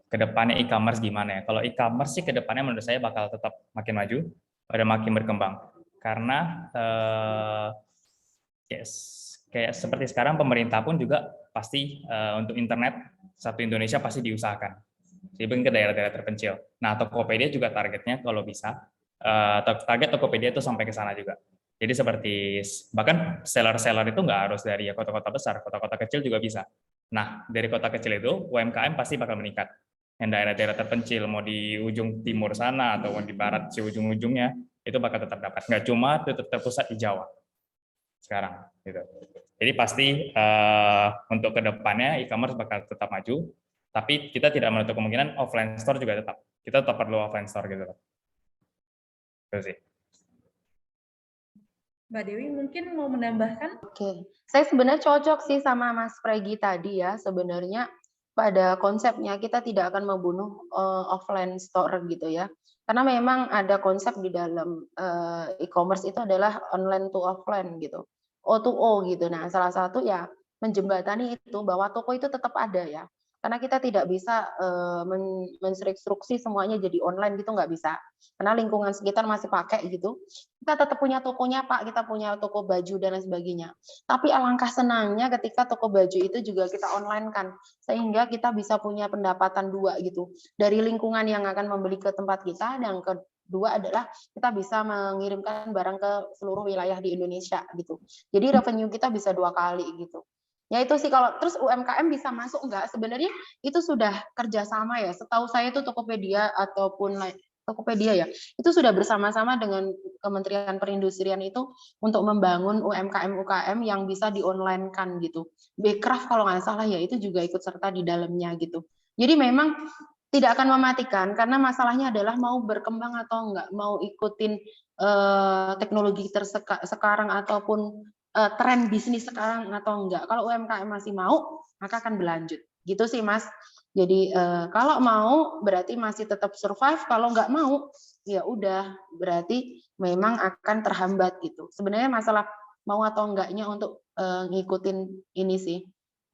S4: ke depannya e-commerce gimana ya? Kalau e-commerce sih ke depannya menurut saya bakal tetap makin maju, pada makin berkembang. Karena kayak seperti sekarang pemerintah pun juga pasti untuk internet satu Indonesia pasti diusahakan. Jadi ke daerah-daerah terpencil. Nah, Tokopedia juga targetnya kalau bisa target Tokopedia itu sampai ke sana juga. Jadi seperti bahkan seller-seller itu nggak harus dari kota-kota besar, kota-kota kecil juga bisa. Nah, dari kota kecil itu UMKM pasti bakal meningkat. Yang daerah-daerah terpencil mau di ujung timur sana atau di barat si ujung-ujungnya itu bakal tetap dapat. Nggak cuma terpusat di Jawa sekarang. Gitu. Jadi pasti untuk kedepannya e-commerce bakal tetap maju. Tapi kita tidak menutup kemungkinan offline store juga tetap. Kita tetap perlu offline store gitu. Itu sih.
S3: Mbak Dewi mungkin mau menambahkan?
S1: Oke. Saya sebenarnya cocok sih sama Mas Fregi tadi ya. Sebenarnya pada konsepnya kita tidak akan membunuh offline store gitu ya. Karena memang ada konsep di dalam e-commerce itu adalah online to offline gitu. O to O gitu. Nah, salah satu ya menjembatani itu bahwa toko itu tetap ada ya. Karena kita tidak bisa menginstruksi semuanya jadi online gitu, nggak bisa. Karena lingkungan sekitar masih pakai gitu. Kita tetap punya tokonya Pak, kita punya toko baju dan lain sebagainya. Tapi alangkah senangnya ketika toko baju itu juga kita online kan, sehingga kita bisa punya pendapatan dua gitu. Dari lingkungan yang akan membeli ke tempat kita, dan kedua adalah kita bisa mengirimkan barang ke seluruh wilayah di Indonesia gitu. Jadi revenue kita bisa 2 kali gitu. Ya itu sih. Kalau terus UMKM bisa masuk enggak? Sebenarnya itu sudah kerjasama ya. Setahu saya itu Tokopedia ataupun Tokopedia ya, itu sudah bersama-sama dengan Kementerian Perindustrian itu untuk membangun UMKM yang bisa di-online-kan gitu. Backcraft kalau nggak salah ya, itu juga ikut serta di dalamnya gitu. Jadi memang tidak akan mematikan, karena masalahnya adalah mau berkembang atau enggak, mau ikutin teknologi sekarang ataupun tren bisnis sekarang atau enggak. Kalau UMKM masih mau, maka akan berlanjut. Gitu sih Mas. Jadi kalau mau berarti masih tetap survive, kalau nggak mau ya udah berarti memang akan terhambat gitu. Sebenarnya masalah mau atau enggaknya untuk ngikutin ini sih,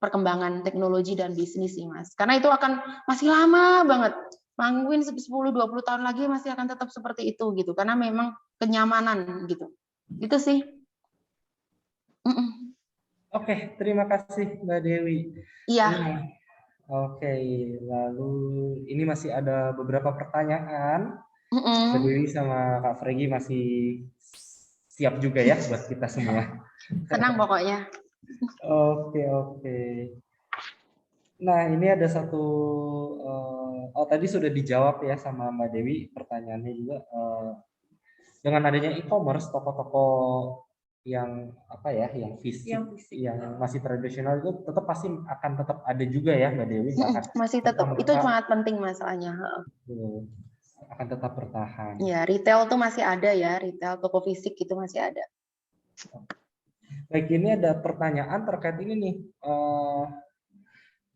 S1: perkembangan teknologi dan bisnis sih Mas. Karena itu akan masih lama banget. Mungkin 10-20 tahun lagi masih akan tetap seperti itu gitu. Karena memang kenyamanan gitu. Itu sih.
S2: Oke, terima kasih Mbak Dewi.
S1: Iya.
S2: Oke, lalu ini masih ada beberapa pertanyaan. Mbak Dewi sama Kak Fregi masih siap juga ya buat kita semua.
S1: Tenang pokoknya.
S2: Oke. Nah, ini ada satu, tadi sudah dijawab ya sama Mbak Dewi, pertanyaannya juga, dengan adanya e-commerce, toko-toko yang yang fisik, yang masih tradisional itu tetap pasti akan tetap ada juga ya Mbak Dewi?
S1: Masih tetap, itu sangat penting masalahnya.
S2: Akan tetap bertahan.
S1: Ya, retail tuh masih ada ya, retail toko fisik itu masih ada.
S2: Baik, ini ada pertanyaan terkait ini nih,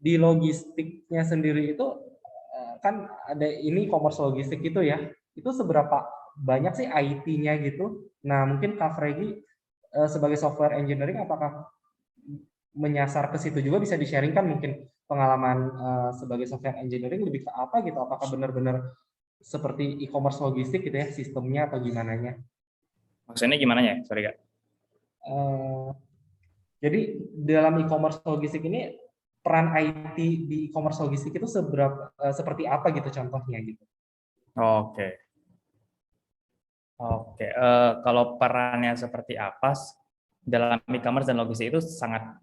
S2: di logistiknya sendiri itu kan ada ini e-commerce logistik itu ya, itu seberapa banyak sih IT-nya gitu? Nah, mungkin Kak Fregi sebagai software engineering apakah menyasar ke situ juga, bisa di-sharingkan mungkin pengalaman sebagai software engineering lebih ke apa gitu? Apakah benar-benar seperti e-commerce logistik gitu ya, sistemnya atau gimananya?
S4: Maksudnya gimana ya? Sorry Kak.
S2: Jadi dalam e-commerce logistik ini peran IT di e-commerce logistik itu seperti apa gitu contohnya gitu?
S4: Oke. Kalau perannya seperti apa dalam e-commerce dan logistik itu sangat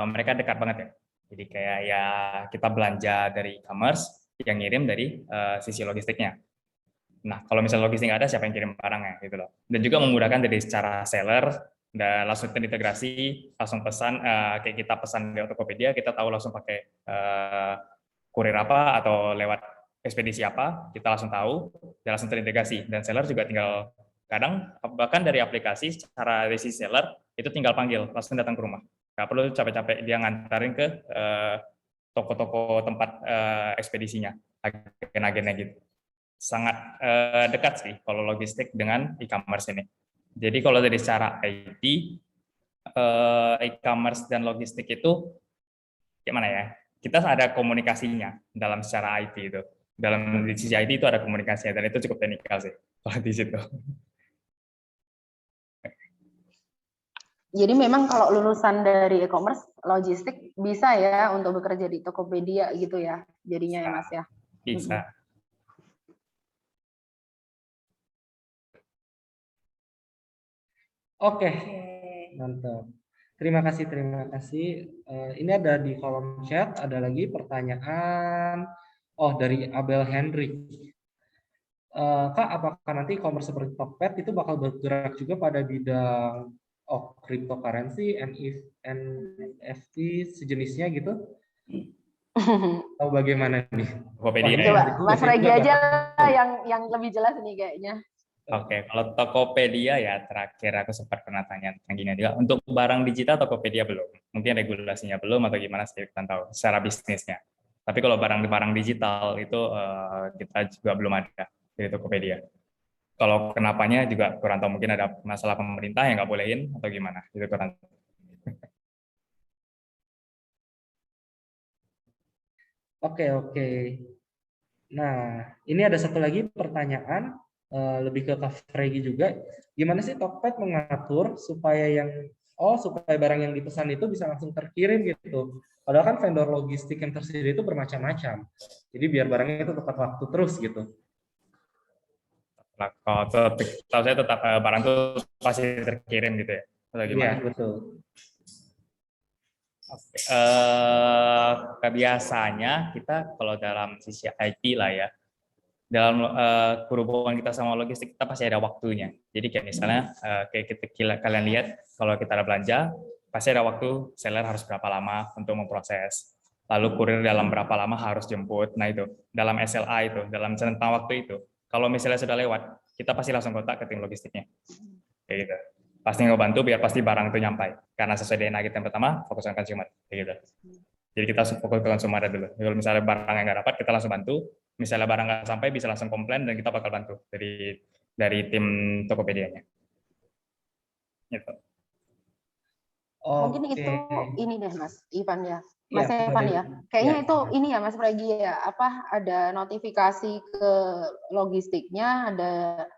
S4: mereka dekat banget ya. Jadi kayak ya kita belanja dari e-commerce, yang ngirim dari sisi logistiknya. Nah, kalau misalnya logistik nggak ada, siapa yang kirim barangnya gitu loh. Dan juga memudahkan dari secara seller, dan langsung terintegrasi, langsung pesan, kayak kita pesan di Tokopedia, kita tahu langsung pakai kurir apa atau lewat ekspedisi apa, kita langsung tahu, dan langsung terintegrasi. Dan seller juga tinggal, kadang bahkan dari aplikasi, secara dari sisi seller, itu tinggal panggil, langsung datang ke rumah. Nggak perlu capek-capek dia ngantarin ke toko-toko tempat ekspedisinya, agen-agennya gitu. Sangat dekat sih kalau logistik dengan e-commerce ini. Jadi kalau dari secara IT, e-commerce dan logistik itu gimana ya? Kita ada komunikasinya dalam secara IT itu. Dalam di sisi IT itu ada komunikasinya dan itu cukup teknikal sih kalau di situ.
S1: Jadi memang kalau lulusan dari e-commerce logistik bisa ya untuk bekerja di Tokopedia gitu ya jadinya ya Mas ya.
S4: Bisa.
S2: Oke, mantap. Terima kasih. Ini ada di kolom chat, ada lagi pertanyaan. Dari Abel Hendrik. Kak, apakah nanti e-commerce seperti Tokped itu bakal bergerak juga pada bidang cryptocurrency, NFT, sejenisnya gitu? Atau bagaimana nih?
S1: Coba Mas Regi aja yang lebih jelas nih kayaknya.
S4: Oke, kalau Tokopedia ya terakhir aku sempat pernah tanya tentang gini juga. Untuk barang digital Tokopedia belum. Mungkin regulasinya belum atau gimana saya kurang tahu secara bisnisnya. Tapi kalau barang digital itu kita juga belum ada dari Tokopedia. Kalau kenapanya juga kurang tahu, mungkin ada masalah pemerintah yang nggak bolehin atau gimana, itu kurang tahu.
S2: Oke. Nah, ini ada satu lagi pertanyaan lebih ke Kak Fregi juga. Gimana sih Tokped mengatur supaya barang yang dipesan itu bisa langsung terkirim gitu? Padahal kan vendor logistik yang tersedia itu bermacam-macam. Jadi biar barangnya itu tepat waktu terus gitu.
S4: Kalau tahu saya tetap barang itu pasti terkirim gitu ya? Atau gimana?
S2: Iya, betul.
S4: Kebiasaannya kita kalau dalam sisi IT lah ya, dalam berhubungan kita sama logistik kita pasti ada waktunya. Jadi kayak misalnya kayak kalian lihat kalau kita ada belanja pasti ada waktu seller harus berapa lama untuk memproses, lalu kurir dalam berapa lama harus jemput. Nah itu dalam SLA itu, dalam rentang waktu itu, kalau misalnya sudah lewat kita pasti langsung kontak ke tim logistiknya kayak gitu. Pasti ngebantu biar pasti barang itu nyampai, karena sesuai dengan kita yang pertama fokus ke consumer kayak gitu. Jadi kita fokus ke consumer dulu. Kalau misalnya barang yang nggak dapat kita langsung bantu, misalnya barang nggak sampai bisa langsung komplain dan kita bakal bantu dari tim Tokopedia-nya. Gitu.
S1: Mungkin
S2: Oke.
S1: itu ini deh Mas Ivan ya.
S2: Iya,
S1: Mas
S2: Mbak
S1: Evan
S2: Dewi.
S1: ya. Kayaknya
S2: Iya.
S1: itu ini ya Mas Pregi ya, apa ada notifikasi ke logistiknya, ada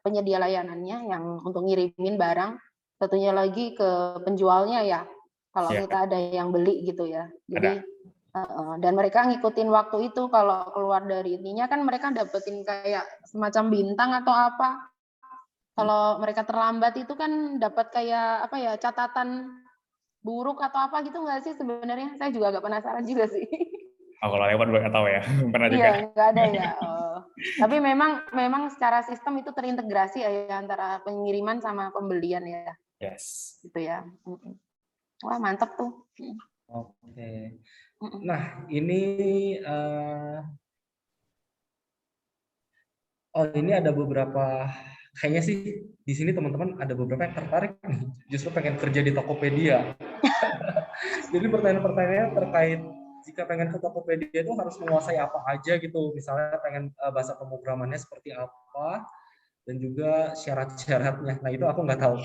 S1: penyedia layanannya yang untuk ngirimin barang, satunya lagi ke penjualnya ya. Kalau
S4: Iya.
S1: kita ada yang beli gitu ya. Jadi
S4: Ada.
S1: dan mereka ngikutin waktu itu, kalau keluar dari ininya kan mereka dapetin kayak semacam bintang atau apa. Kalau mereka terlambat itu kan dapat kayak apa ya, catatan buruk atau apa gitu nggak sih sebenarnya? Saya juga agak penasaran juga sih.
S4: Oh, kalau lewat gue nggak tahu ya, pernah juga.
S1: Iya, nggak ada ya. Oh. Tapi memang secara sistem itu terintegrasi ya antara pengiriman sama pembelian ya.
S4: Yes.
S1: Gitu ya. Wah, mantap tuh.
S2: Oke. Nah, ini ini ada beberapa, kayaknya sih di sini teman-teman ada beberapa yang tertarik nih, justru pengen kerja di Tokopedia. Jadi pertanyaan-pertanyaannya terkait jika pengen ke Tokopedia itu harus menguasai apa aja gitu. Misalnya pengen bahasa pemrogramannya seperti apa, dan juga syarat-syaratnya. Nah, itu aku nggak tahu.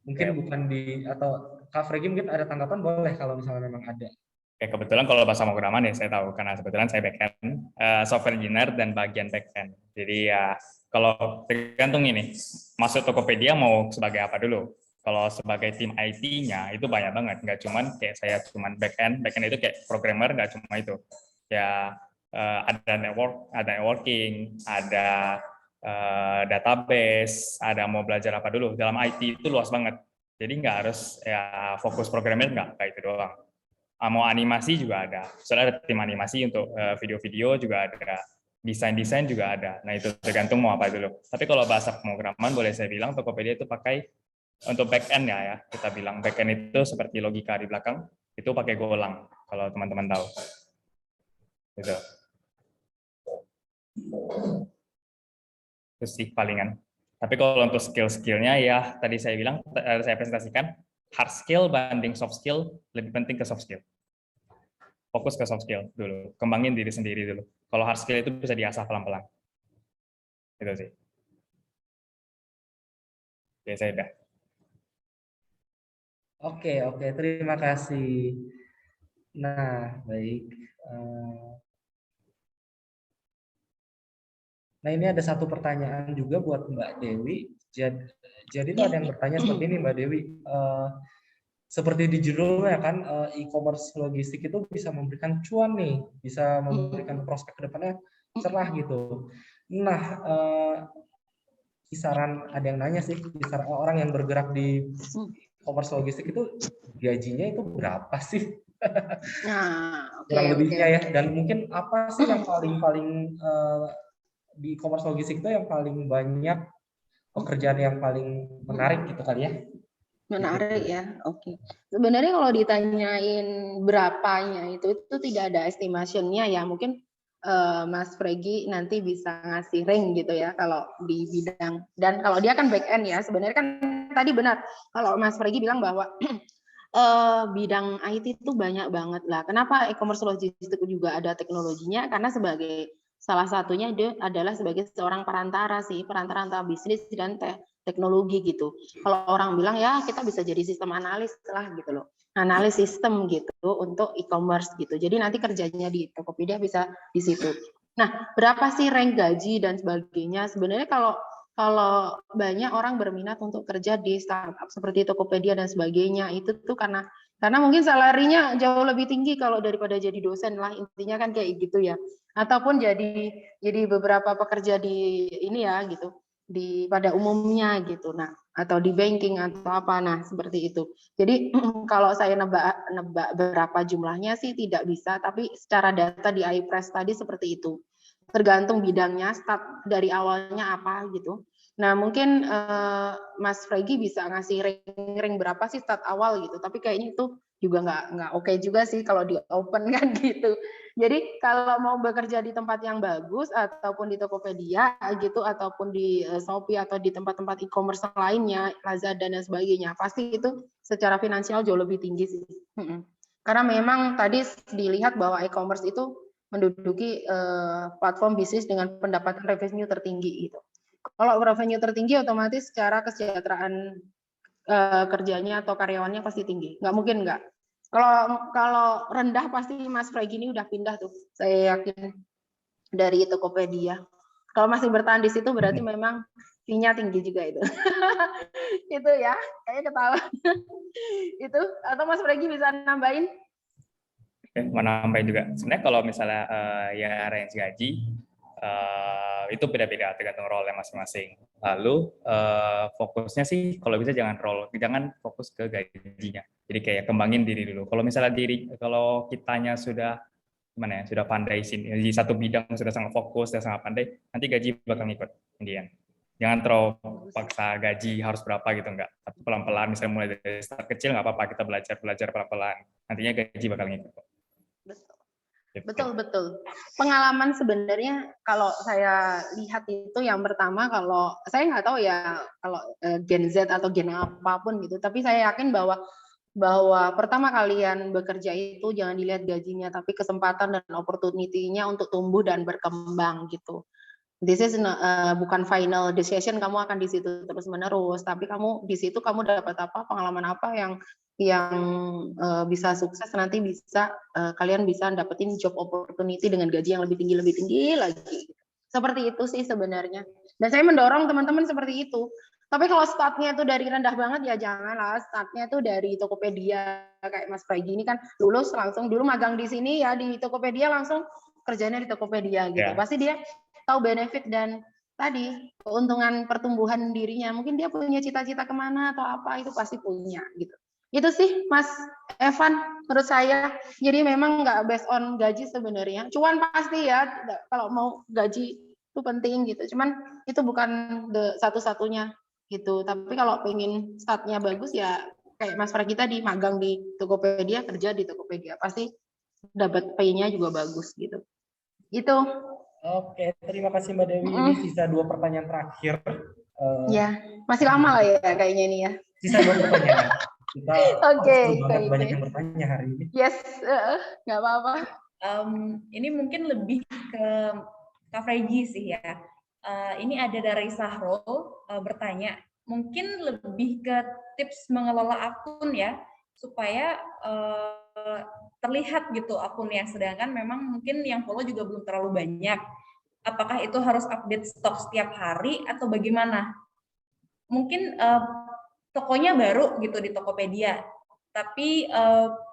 S2: Mungkin bukan atau Kak Fregi mungkin ada tanggapan, boleh kalau misalnya memang ada.
S4: Oke, kebetulan kalau bahasa pemrograman ya saya tahu, karena kebetulan saya backend, software engineer dan bagian backend. Jadi ya kalau tergantung ini, masuk Tokopedia mau sebagai apa dulu. Kalau sebagai tim IT-nya itu banyak banget, nggak cuman kayak saya cuman backend itu kayak programmer, nggak cuma itu. Ya ada networking, ada database, ada mau belajar apa dulu. Dalam IT itu luas banget. Jadi nggak harus ya fokus programmer, nggak kayak itu doang. Mau animasi juga ada. Soalnya ada tim animasi untuk video-video juga ada. Desain-desain juga ada. Nah, itu tergantung mau apa dulu. Tapi kalau bahasa pemrograman boleh saya bilang Tokopedia itu pakai untuk back-end ya. Kita bilang back-end itu seperti logika di belakang, itu pakai Golang kalau teman-teman tahu. Gitu. Itu sih palingan. Tapi kalau untuk skill-skillnya ya tadi saya bilang, saya presentasikan hard skill banding soft skill, lebih penting ke soft skill. Fokus ke soft skill dulu, kembangin diri sendiri dulu. Kalau hard skill itu bisa diasah pelan-pelan. Itu sih. Oke, saya udah.
S2: Oke, terima kasih. Nah, baik. Nah, ini ada satu pertanyaan juga buat Mbak Dewi. Jadi itu ada yang bertanya seperti ini, Mbak Dewi. Seperti di judulnya kan, e-commerce logistik itu bisa memberikan cuan nih, bisa memberikan prospek ke depannya cerah gitu. Nah, kisaran, ada yang nanya sih, kisaran orang yang bergerak di e-commerce logistik itu gajinya itu berapa sih? Kurang lebihnya ya. Dan mungkin apa sih yang paling di e-commerce logistik itu yang paling banyak pekerjaan yang paling menarik gitu kali ya?
S1: Menarik ya, oke. Sebenarnya kalau ditanyain berapanya itu tidak ada estimation-nya ya. Mungkin Mas Fregi nanti bisa ngasih range gitu ya kalau di bidang, dan kalau dia kan back end ya. Sebenarnya kan tadi benar kalau Mas Fregi bilang bahwa bidang IT itu banyak banget lah. Kenapa e-commerce logistik juga ada teknologinya? Karena sebagai salah satunya dia adalah sebagai seorang perantara antara bisnis dan teknologi gitu. Kalau orang bilang ya kita bisa jadi sistem analis lah gitu loh. Analis sistem gitu untuk e-commerce gitu. Jadi nanti kerjanya di Tokopedia bisa di situ. Nah, berapa sih rank gaji dan sebagainya? Sebenarnya kalau banyak orang berminat untuk kerja di startup seperti Tokopedia dan sebagainya, itu tuh karena mungkin salarinya jauh lebih tinggi kalau daripada jadi dosen lah, intinya kan kayak gitu ya. Ataupun jadi beberapa pekerja di ini ya gitu, pada umumnya gitu. Nah, atau di banking atau apa, nah seperti itu. Jadi kalau saya nebak berapa jumlahnya sih tidak bisa, tapi secara data di iPress tadi seperti itu. Tergantung bidangnya, start dari awalnya apa gitu. Nah, mungkin Mas Fregi bisa ngasih ring berapa sih start awal gitu, tapi kayaknya itu juga nggak oke juga sih kalau di open kan gitu. Jadi kalau mau bekerja di tempat yang bagus ataupun di Tokopedia gitu, ataupun di Shopee atau di tempat-tempat e-commerce lainnya, Lazada dan sebagainya, pasti itu secara finansial jauh lebih tinggi sih. Karena memang tadi dilihat bahwa e-commerce itu menduduki platform bisnis dengan pendapatan revenue tertinggi gitu. Kalau revenue tertinggi otomatis secara kesejahteraan kerjanya atau karyawannya pasti tinggi. Nggak mungkin nggak. Kalau rendah pasti Mas Fregi ini udah pindah tuh. Saya yakin dari Tokopedia. Kalau masih bertahan di situ berarti memang fee-nya tinggi juga itu. Itu ya, kayaknya ketawa. Itu atau Mas Fregi bisa nambahin?
S4: Oke, mau nambahin juga. Sebenarnya kalau misalnya ya range gaji itu beda-beda tergantung role masing-masing. Lalu fokusnya sih kalau bisa jangan fokus ke gajinya. Jadi kayak kembangin diri dulu. Kalau misalnya kalau kitanya sudah gimana ya, sudah pandai di satu bidang sudah sangat fokus, sudah sangat pandai, nanti gaji bakal ngikut kemudian. Jangan terlalu paksa gaji harus berapa gitu, enggak. Tapi pelan-pelan, misalnya mulai dari start kecil nggak apa-apa, kita belajar pelan-pelan. Nantinya gaji bakal ngikut.
S1: Betul. Pengalaman sebenarnya kalau saya lihat itu yang pertama, kalau saya nggak tahu ya kalau Gen Z atau Gen apapun gitu, tapi saya yakin bahwa pertama kalian bekerja itu jangan dilihat gajinya, tapi kesempatan dan opportunity-nya untuk tumbuh dan berkembang gitu. This is bukan final decision, kamu akan di situ terus menerus, tapi kamu di situ kamu dapat apa, pengalaman apa yang bisa sukses, nanti bisa kalian bisa dapetin job opportunity dengan gaji yang lebih tinggi lagi. Seperti itu sih sebenarnya. Dan saya mendorong teman-teman seperti itu. Tapi kalau startnya itu dari rendah banget ya janganlah, startnya itu dari Tokopedia kayak Mas Fregi ini kan lulus langsung dulu magang di sini ya di Tokopedia langsung kerjanya di Tokopedia gitu.
S4: Yeah.
S1: Pasti dia tahu benefit dan tadi keuntungan pertumbuhan dirinya. Mungkin dia punya cita-cita kemana atau apa itu pasti punya gitu. Itu sih Mas Evan menurut saya. Jadi memang nggak based on gaji sebenarnya. Cuan pasti ya kalau mau gaji itu penting gitu. Cuman itu bukan satu-satunya gitu. Tapi kalau pengen startnya bagus ya kayak Mas Fregi tadi magang di Tokopedia, kerja di Tokopedia pasti dapat pay-nya juga bagus gitu. Itu.
S2: Oke, terima kasih Mbak Dewi. Ini sisa 2 pertanyaan terakhir.
S1: Ya, masih lama lah ya kayaknya ini ya.
S2: Sisa 2 pertanyaan.
S1: Oke,
S2: banyak yang bertanya hari ini.
S1: Yes, nggak apa-apa.
S3: Ini mungkin lebih ke Kak Fregi sih ya. Ini ada dari Sahrul bertanya, mungkin lebih ke tips mengelola akun ya, supaya terlihat gitu akunnya, sedangkan memang mungkin yang follow juga belum terlalu banyak. Apakah itu harus update stok setiap hari atau bagaimana? Mungkin tokonya baru gitu di Tokopedia, tapi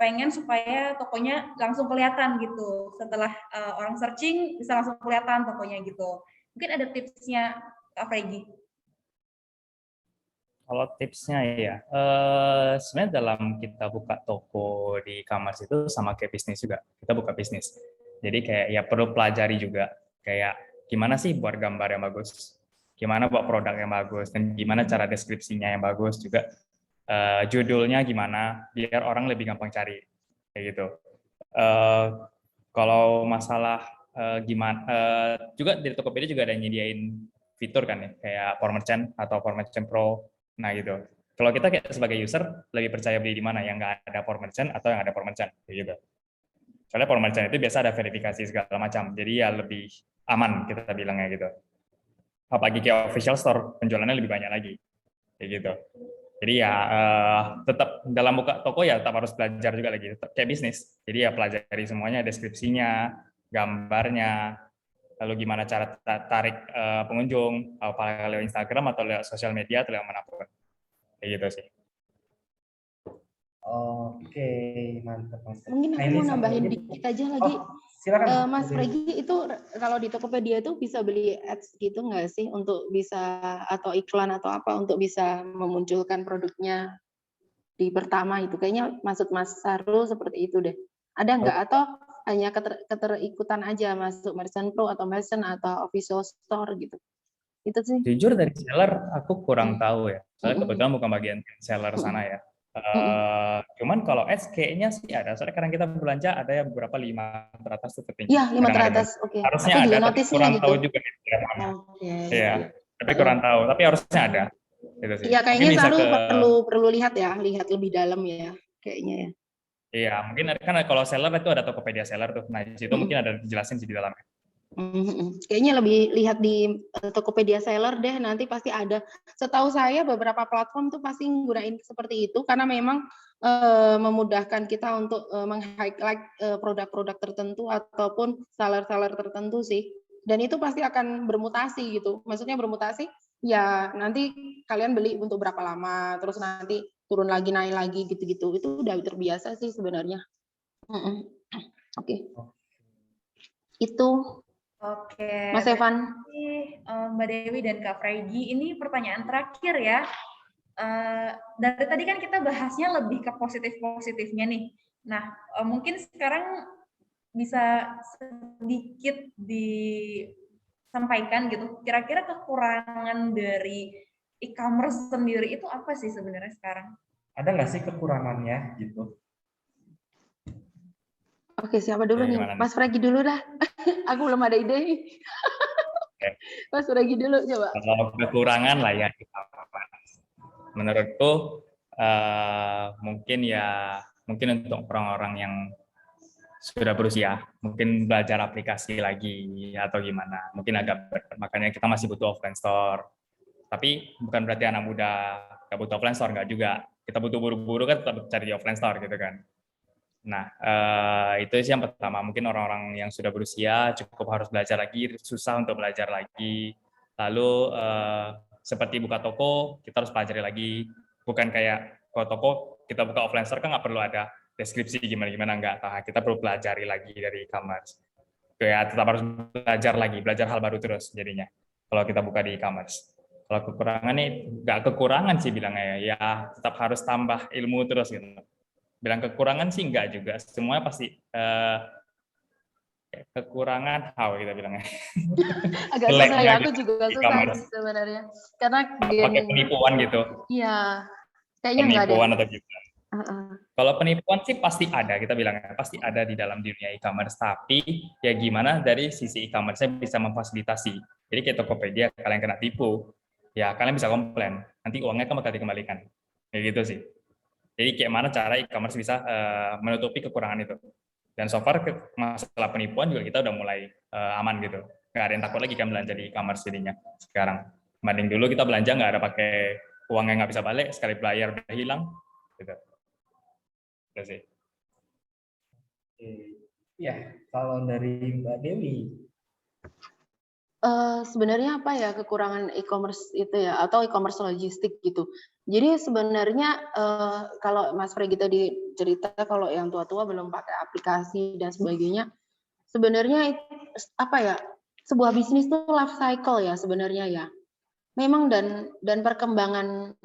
S3: pengen supaya tokonya langsung kelihatan gitu. Setelah orang searching bisa langsung kelihatan tokonya gitu. Mungkin ada tipsnya Kak Fregi.
S4: Kalau tipsnya ya, sebenarnya dalam kita buka toko di e-commerce itu sama kayak bisnis juga. Kita buka bisnis. Jadi kayak ya perlu pelajari juga. Kayak gimana sih buat gambar yang bagus, gimana buat produk yang bagus, dan gimana cara deskripsinya yang bagus juga. Judulnya gimana, biar orang lebih gampang cari. Kayak gitu. Kalau masalah gimana, juga di Tokopedia juga ada yang nyediain fitur kan ya, kayak For Merchant atau For Merchant Pro. Nah gitu. Kalau kita kayak sebagai user lebih percaya beli di mana yang nggak ada For Merchant atau yang ada For Merchant gitu. Soalnya For Merchant itu biasa ada verifikasi segala macam, jadi ya lebih aman kita bilangnya gitu. Apalagi kayak official store penjualannya lebih banyak lagi, kayak gitu. Jadi ya tetap dalam buka toko ya tetap harus belajar juga lagi, tetap kayak bisnis. Jadi ya pelajari semuanya, deskripsinya, gambarnya, lalu gimana cara tarik pengunjung, apakah lewat Instagram atau lewat sosial media atau lewat manapun. Kayak gitu sih.
S2: Oke, mantap.
S1: Mungkin aku mau nambahin dikit aja lagi.
S2: Silakan.
S1: Mas Fregi, itu kalau di Tokopedia itu bisa beli ads gitu nggak sih untuk bisa, atau iklan atau apa untuk bisa memunculkan produknya di pertama itu? Kayaknya maksud Mas Sarul seperti itu deh. Ada nggak atau hanya keterikutan aja masuk Merchant Pro atau Merchant atau official store gitu? Itu sih.
S4: Jujur dari seller aku kurang tahu ya. Soalnya kebetulan bukan bagian seller sana ya. Cuman kalau ads kayaknya sih ada. Soalnya kadang kita belanja ada yang beberapa 5 teratas tuh tertinggi.
S1: Iya, 5 teratas. Oke.
S4: Harusnya ada, tapi kurang tahu juga. Iya, tapi kurang tahu. Tapi harusnya ada. Gitu sih.
S1: Iya, kayaknya selalu perlu lihat ya, lihat lebih dalam ya, kayaknya ya.
S4: Iya, mungkin kan kalau seller itu ada Tokopedia seller tuh. Nah, di situ mungkin ada dijelasin sih di dalamnya.
S1: Kayaknya lebih lihat di Tokopedia Seller deh, nanti pasti ada. Setahu saya beberapa platform tuh pasti nggunain seperti itu karena memang memudahkan kita untuk meng-highlight produk-produk tertentu ataupun seller-seller tertentu sih. Dan itu pasti akan bermutasi gitu. Maksudnya bermutasi ya nanti kalian beli untuk berapa lama, terus nanti turun lagi, naik lagi gitu-gitu. Itu udah terbiasa sih sebenarnya. Oke. Itu
S3: Oke,
S1: Mas Evan.
S3: Mbak Dewi dan Kak Fregi, ini pertanyaan terakhir ya. Dari tadi kan kita bahasnya lebih ke positif-positifnya nih. Nah, mungkin sekarang bisa sedikit disampaikan gitu. Kira-kira kekurangan dari e-commerce sendiri itu apa sih sebenarnya sekarang?
S2: Ada nggak sih kekurangannya gitu?
S1: Oke, siapa dulu nih? Mas Fregi dulu dah. Aku belum ada ide. Mas Fregi dulu coba.
S4: Kalau kekurangan lah ya, menurutku mungkin untuk orang-orang yang sudah berusia, mungkin belajar aplikasi lagi atau gimana, mungkin agak berat. Makanya kita masih butuh offline store. Tapi bukan berarti anak muda nggak butuh offline store, nggak juga. Kita butuh buru-buru kan tetap cari di offline store gitu kan. Nah, itu sih yang pertama. Mungkin orang-orang yang sudah berusia cukup harus belajar lagi, susah untuk belajar lagi. Lalu seperti buka toko, kita harus pelajari lagi. Bukan kayak kalau toko kita buka offline store kan nggak perlu ada deskripsi gimana-gimana, nggak. Nah, kita perlu pelajari lagi dari e-commerce. Ya, tetap harus belajar lagi, belajar hal baru terus jadinya. Kalau kita buka di e-commerce. Kalau kekurangan nih, nggak kekurangan sih bilangnya ya, tetap harus tambah ilmu terus gitu. Bilang kekurangan sih enggak juga, semuanya pasti kekurangan kita bilangnya.
S1: Agak susah ya, aku juga susah sebenarnya. Karena
S4: pakai penipuan gitu.
S1: Iya, kayaknya enggak deh.
S4: Penipuan atau gitu. Kalau penipuan sih pasti ada, kita bilangnya pasti ada di dalam dunia e-commerce, tapi ya gimana dari sisi e-commerce-nya bisa memfasilitasi. Jadi kayak Tokopedia, kalian kena tipu, ya kalian bisa komplain, nanti uangnya kan bakal dikembalikan. Kayak gitu sih. Jadi kayak mana cara e-commerce bisa menutupi kekurangan itu. Dan so far masalah penipuan juga kita udah mulai aman gitu. Nggak ada yang takut lagi kan belanja di e-commerce jadinya sekarang. Banding dulu kita belanja nggak ada pakai uang yang nggak bisa balik, sekali bayar udah hilang. Gitu. Itu sih.
S2: Ya, kalau dari Mbak Dewi.
S1: Sebenarnya apa ya kekurangan e-commerce itu ya, atau e-commerce logistik gitu. Jadi sebenarnya kalau Mas Fregi tadi cerita kalau yang tua-tua belum pakai aplikasi dan sebagainya, sebenarnya apa ya, sebuah bisnis itu life cycle ya sebenarnya ya. Memang dan perkembangan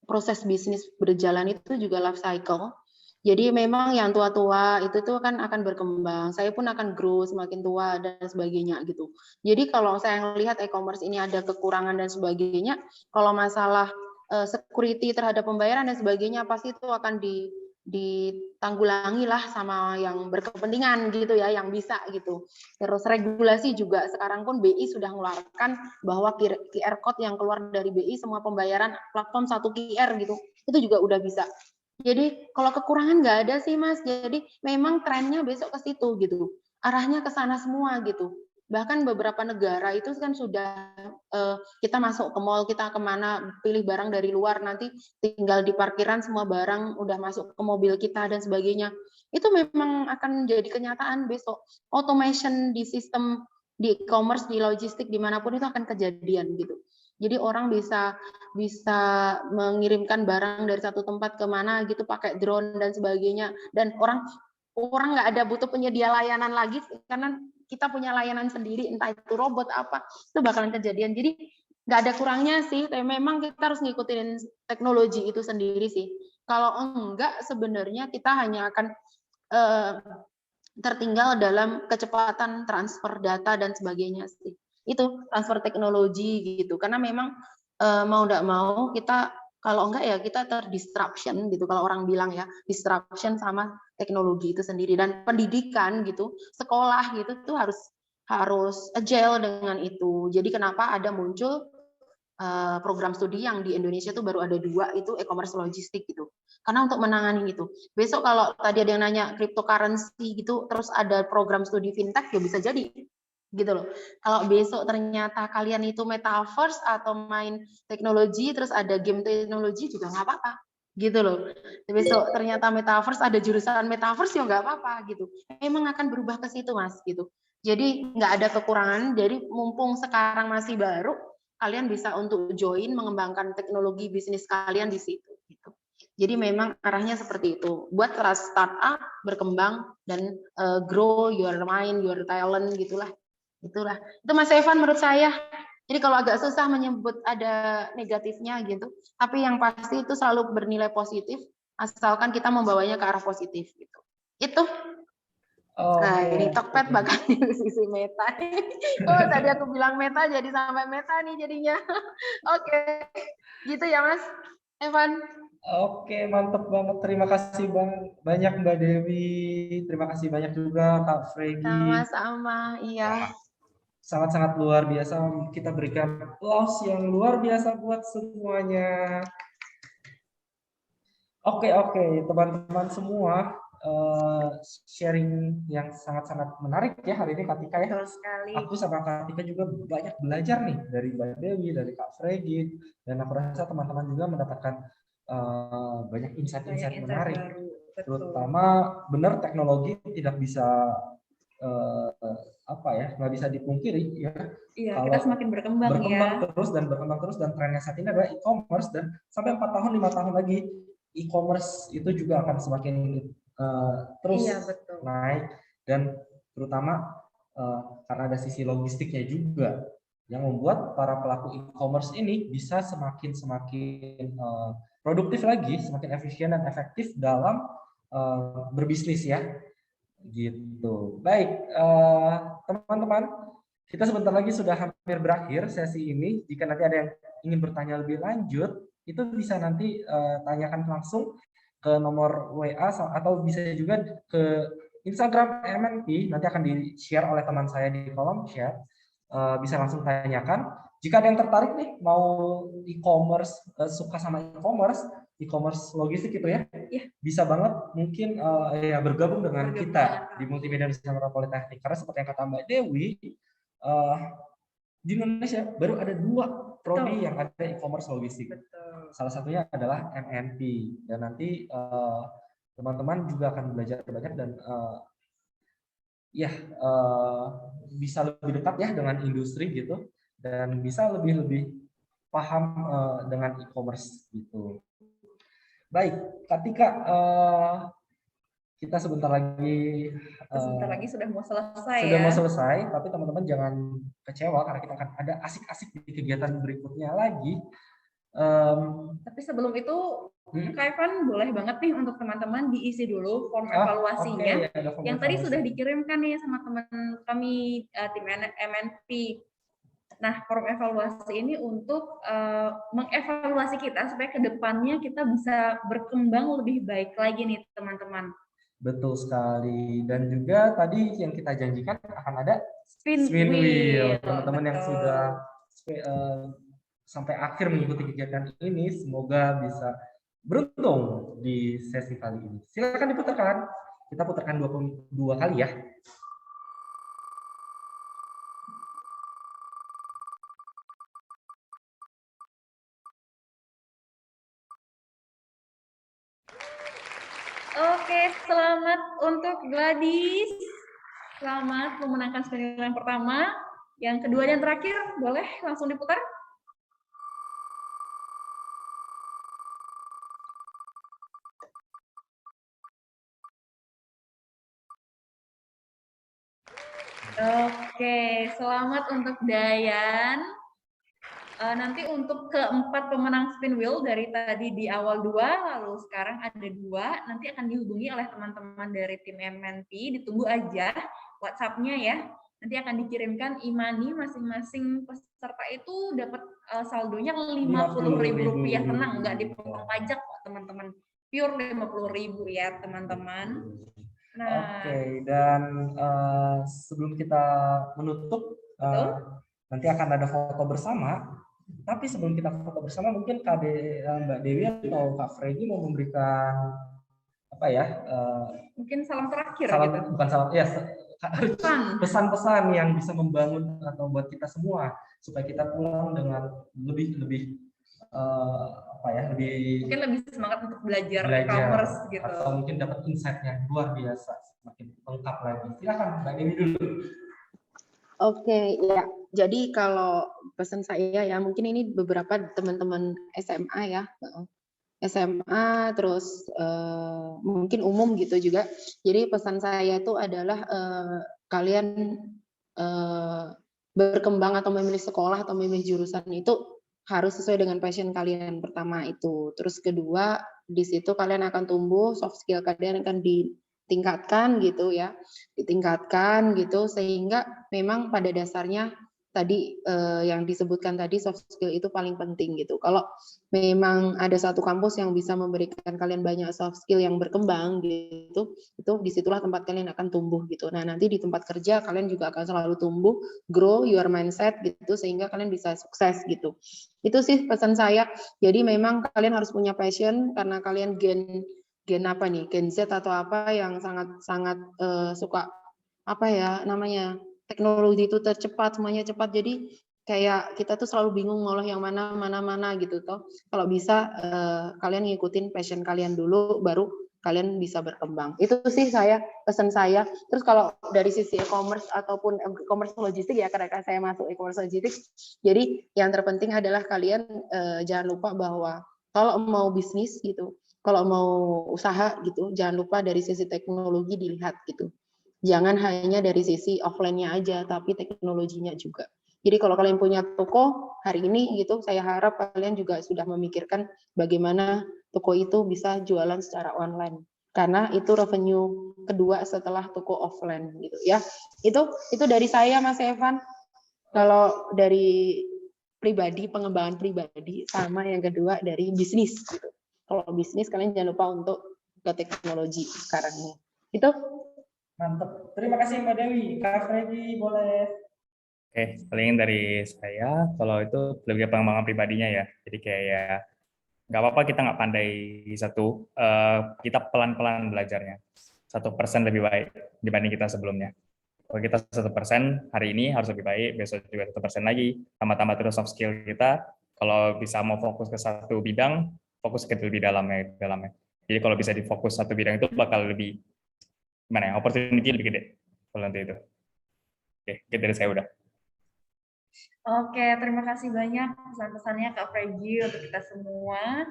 S1: proses bisnis berjalan itu juga life cycle. Jadi memang yang tua-tua itu tuh kan akan berkembang. Saya pun akan grow semakin tua dan sebagainya gitu. Jadi kalau saya melihat e-commerce ini ada kekurangan dan sebagainya, kalau masalah security terhadap pembayaran dan sebagainya pasti itu akan ditanggulangi lah sama yang berkepentingan gitu ya, yang bisa gitu. Terus regulasi juga sekarang pun BI sudah mengeluarkan bahwa QR code yang keluar dari BI semua pembayaran platform 1 QR gitu. Itu juga udah bisa. Jadi kalau kekurangan nggak ada sih Mas. Jadi memang trennya besok ke situ gitu. Arahnya ke sana semua gitu. Bahkan beberapa negara itu kan sudah kita masuk ke mall, kita kemana pilih barang dari luar, nanti tinggal di parkiran semua barang udah masuk ke mobil kita dan sebagainya. Itu memang akan jadi kenyataan besok. Automation di sistem di e-commerce, di logistik, dimanapun itu akan kejadian gitu. Jadi orang bisa mengirimkan barang dari satu tempat ke mana gitu pakai drone dan sebagainya. Dan orang nggak ada butuh penyedia layanan lagi karena kita punya layanan sendiri, entah itu robot apa, itu bakalan kejadian. Jadi nggak ada kurangnya sih, tapi memang kita harus ngikutin teknologi itu sendiri sih. Kalau enggak sebenarnya kita hanya akan tertinggal dalam kecepatan transfer data dan sebagainya sih. Itu transfer teknologi gitu, karena memang mau nggak mau kita kalau enggak ya kita terdisruption gitu, kalau orang bilang ya disruption sama teknologi itu sendiri. Dan pendidikan gitu, sekolah gitu tuh harus agile dengan itu. Jadi kenapa ada muncul program studi yang di Indonesia tuh baru ada 2, itu e-commerce logistik gitu. Karena untuk menangani itu. Besok kalau tadi ada yang nanya cryptocurrency gitu, terus ada program studi fintech ya bisa jadi gitu loh. Kalau besok ternyata kalian itu metaverse atau main teknologi terus ada game teknologi juga nggak apa-apa gitu loh. Besok ternyata metaverse ada jurusan metaverse ya nggak apa-apa gitu. Emang akan berubah ke situ Mas gitu. Jadi nggak ada kekurangan. Jadi mumpung sekarang masih baru, kalian bisa untuk join mengembangkan teknologi bisnis kalian di situ gitu. Jadi memang arahnya seperti itu. Buat startup berkembang dan grow your mind, your talent gitulah. Itulah. Itu Mas Evan menurut saya. Jadi kalau agak susah menyebut ada negatifnya gitu, tapi yang pasti itu selalu bernilai positif asalkan kita membawanya ke arah positif gitu. Itu. Nah, ini Tokped bakal di sisi meta. Oh, tadi aku bilang meta jadi sampai meta nih jadinya. Oke. Gitu ya, Mas Evan.
S2: Oke, mantap banget. Terima kasih banyak Mbak Dewi. Terima kasih banyak juga Kak Fregi.
S1: Sama-sama, iya.
S2: Sangat-sangat luar biasa. Kita berikan applause yang luar biasa buat semuanya. Oke, teman-teman semua. Sharing yang sangat-sangat menarik ya hari ini Kak Tika ya.
S3: Betul sekali.
S2: Aku sama Kak Tika juga banyak belajar nih dari Mbak Dewi, dari Kak Fregi, dan aku rasa teman-teman juga mendapatkan banyak insight-insight menarik. Terutama benar teknologi tidak bisa nggak bisa dipungkiri ya.
S3: Iya,
S2: kalau
S3: kita semakin berkembang
S2: berkembang terus dan trennya saat ini adalah e-commerce, dan sampai 4 tahun 5 tahun lagi e-commerce itu juga akan semakin terus naik, dan terutama karena ada sisi logistiknya juga yang membuat para pelaku e-commerce ini bisa semakin produktif lagi, semakin efisien dan efektif dalam berbisnis ya. Gitu. Baik, teman-teman, kita sebentar lagi sudah hampir berakhir sesi ini. Jika nanti ada yang ingin bertanya lebih lanjut, itu bisa nanti tanyakan langsung ke nomor WA atau bisa juga ke Instagram MNP, nanti akan di-share oleh teman saya di kolom chat. Bisa langsung tanyakan. Jika ada yang tertarik nih mau e-commerce, suka sama e-commerce logistik gitu ya, bisa banget mungkin bergabung dengan kita di Multimedia Nusantara Politeknik. Karena seperti yang kata Mbak Dewi, di Indonesia baru ada 2 prodi yang ada e-commerce logistik. Salah satunya adalah MNP, dan nanti teman-teman juga akan belajar banyak dan bisa lebih dekat ya dengan industri gitu, dan bisa lebih paham dengan e-commerce gitu. Baik, ketika kita sebentar lagi
S3: sudah mau selesai.
S2: Mau selesai, tapi teman-teman jangan kecewa karena kita akan ada asik-asik di kegiatan berikutnya lagi.
S3: Tapi sebelum itu, Kak Evan boleh banget nih untuk teman-teman diisi dulu form evaluasinya yang tadi sudah dikirimkan nih sama teman kami tim MNP. Nah, form evaluasi ini untuk mengevaluasi kita supaya kedepannya kita bisa berkembang lebih baik lagi nih teman-teman.
S2: Betul sekali, dan juga tadi yang kita janjikan akan ada
S3: spin wheel.
S2: Teman-teman yang sudah sampai akhir mengikuti kegiatan ini, semoga bisa beruntung di sesi kali ini. Silakan diputarkan. Kita putarkan 22 kali ya.
S3: Oke, selamat untuk Gladys. Selamat memenangkan spin wheel yang pertama. Yang kedua dan terakhir, boleh langsung diputar? Oke, selamat untuk Dayan. Nanti untuk keempat pemenang spin wheel dari tadi di awal 2, lalu sekarang ada 2, nanti akan dihubungi oleh teman-teman dari tim MNP, ditunggu aja WhatsApp-nya ya. Nanti akan dikirimkan e-money, masing-masing peserta itu dapat saldonya Rp50.000, tenang, nggak dipotong pajak kok teman-teman. Pure Rp50.000 ya teman-teman. Nah,
S2: oke, dan sebelum kita menutup, nanti akan ada foto bersama. Tapi sebelum kita foto bersama, mungkin Mbak Dewi atau Kak Fregi mau memberikan apa ya?
S3: Mungkin salam terakhir.
S2: Bukan salam, ya pesan-pesan yang bisa membangun atau buat kita semua supaya kita pulang dengan lebih
S3: mungkin lebih semangat untuk belajar e-commerce gitu,
S2: atau mungkin dapat insight-nya luar biasa, semakin lengkap lagi. Silakan Mbak Dewi dulu.
S1: Oke, ya. Jadi kalau pesan saya ya, mungkin ini beberapa teman-teman SMA ya, SMA terus mungkin umum gitu juga. Jadi pesan saya itu adalah kalian berkembang atau memilih sekolah atau memilih jurusan itu harus sesuai dengan passion kalian pertama itu. Terus kedua, di situ kalian akan tumbuh, soft skill kalian akan ditingkatkan gitu ya, ditingkatkan gitu sehingga memang pada dasarnya tadi yang disebutkan tadi soft skill itu paling penting gitu. Kalau memang ada satu kampus yang bisa memberikan kalian banyak soft skill yang berkembang gitu, itu disitulah tempat kalian akan tumbuh gitu. Nah nanti di tempat kerja kalian juga akan selalu tumbuh, grow your mindset gitu sehingga kalian bisa sukses gitu. Itu sih pesan saya. Jadi memang kalian harus punya passion karena kalian gen apa nih, Gen Z atau apa yang sangat suka apa ya namanya, teknologi itu tercepat, semuanya cepat, jadi kayak kita tuh selalu bingung ngolah yang mana gitu toh. Kalau bisa kalian ngikutin passion kalian dulu, baru kalian bisa berkembang. Itu sih pesan saya. Terus kalau dari sisi e-commerce ataupun e-commerce logistik ya, karena saya masuk e-commerce logistik, jadi yang terpenting adalah kalian jangan lupa bahwa kalau mau bisnis gitu, kalau mau usaha gitu, jangan lupa dari sisi teknologi dilihat gitu. Jangan hanya dari sisi offline-nya aja, tapi teknologinya juga. Jadi kalau kalian punya toko hari ini gitu, saya harap kalian juga sudah memikirkan bagaimana toko itu bisa jualan secara online. Karena itu revenue kedua setelah toko offline gitu ya. Itu dari saya Mas Evan. Kalau dari pribadi, pengembangan pribadi, sama yang kedua dari bisnis gitu. Kalau bisnis kalian jangan lupa untuk ke teknologi sekarang ini. Itu.
S2: Mantap. Terima kasih Mbak Dewi. Kak Freddy boleh.
S4: Oke, paling dari saya, kalau itu lebih ke pengembangan pribadinya ya. Jadi kayak nggak apa-apa kita nggak pandai satu, kita pelan-pelan belajarnya. 1% lebih baik dibanding kita sebelumnya. Kalau kita 1% hari ini harus lebih baik, besok juga 1% lagi. Tambah-tambah terus soft skill kita. Kalau bisa mau fokus ke satu bidang, fokus ke lebih dalamnya. Jadi kalau bisa difokus satu bidang itu bakal lebih gimana ya, opportunity lebih gede kalau nanti itu. Oke, dari saya udah.
S3: Oke, terima kasih banyak pesan-pesannya Kak Freddy untuk kita semua.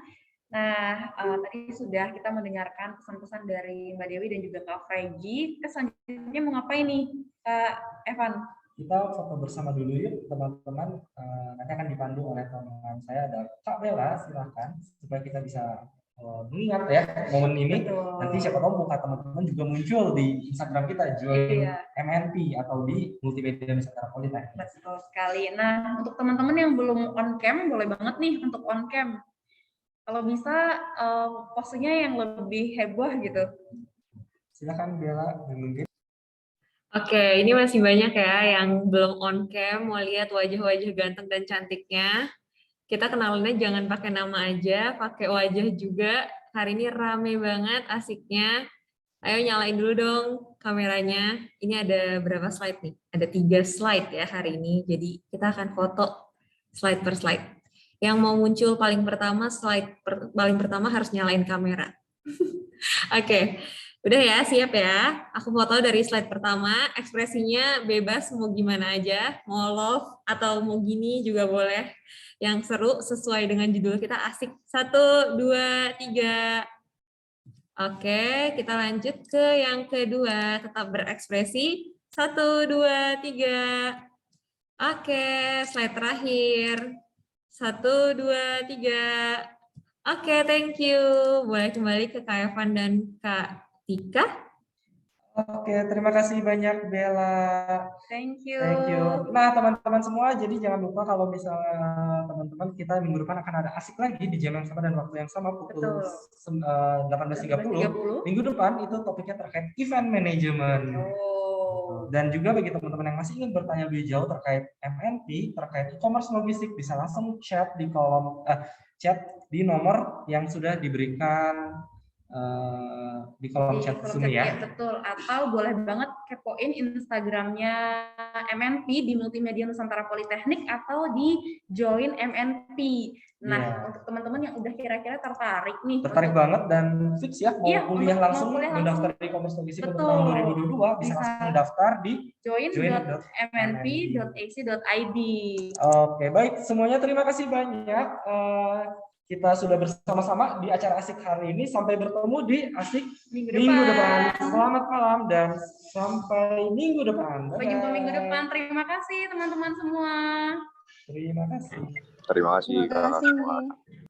S3: Nah, tadi sudah kita mendengarkan pesan-pesan dari Mbak Dewi dan juga Kak Freddy. Selanjutnya mau ngapain nih, Kak Evan?
S2: Kita foto bersama dulu yuk, teman-teman. Nanti akan dipandu oleh teman saya, ada Kak Bella, silahkan. Supaya kita bisa mengingat ya momen ini. Betul. Nanti siapa tahu muka teman-teman juga muncul di Instagram kita, join MNP atau di Multimedia Nusantara Politeknik.
S3: Betul sekali. Nah, untuk teman-teman yang belum on cam, boleh banget nih untuk on cam. Kalau bisa posenya yang lebih heboh gitu.
S2: Silakan Bella, mungkin.
S9: Oke, ini masih banyak ya yang belum on cam, mau lihat wajah-wajah ganteng dan cantiknya. Kita kenalinnya jangan pakai nama aja, pakai wajah juga. Hari ini rame banget, asiknya. Ayo nyalain dulu dong kameranya. Ini ada berapa slide nih? Ada 3 slide ya hari ini. Jadi kita akan foto slide per slide. Yang mau muncul paling pertama, paling pertama harus nyalain kamera. Oke, udah ya, siap ya. Aku foto dari slide pertama, ekspresinya bebas mau gimana aja, mau love atau mau gini juga boleh. Yang seru sesuai dengan judul kita, asik. 1, 2, 3. Oke, kita lanjut ke yang kedua. Tetap berekspresi. 1, 2, 3. Oke, slide terakhir. 1, 2, 3. Oke, thank you. Boleh kembali ke Kak Evan dan Kak Tika.
S2: Oke, terima kasih banyak Bella.
S3: Thank you.
S2: Nah, teman-teman semua, jadi jangan lupa kalau misalnya teman-teman kita minggu depan akan ada asik lagi di jam yang sama dan waktu yang sama pukul 18.30. Minggu depan itu topiknya terkait event management. Dan juga bagi teman-teman yang masih ingin bertanya lebih jauh terkait MNP, terkait e-commerce logistik, bisa langsung chat di kolom chat di nomor yang sudah diberikan di kolom chat
S3: kolom
S2: sini
S3: chat,
S2: ya.
S3: Betul. Atau boleh banget kepoin Instagramnya MNP di Multimedia Nusantara Politeknik atau di Join MNP. Nah, untuk teman-teman yang udah kira-kira tertarik nih.
S2: Tertarik banget dan fix ya mau kuliah langsung mendaftar di Komers Logistik untuk tahun 2022 bisa langsung mendaftar di
S3: join.mnp.ac.id.
S2: Oke, baik semuanya, terima kasih banyak. Kita sudah bersama-sama di acara Asik hari ini. Sampai bertemu di Asik minggu depan. Selamat malam dan sampai minggu depan.
S3: Sampai jumpa minggu depan. Terima kasih teman-teman semua.
S2: Terima kasih.
S10: Terima kasih.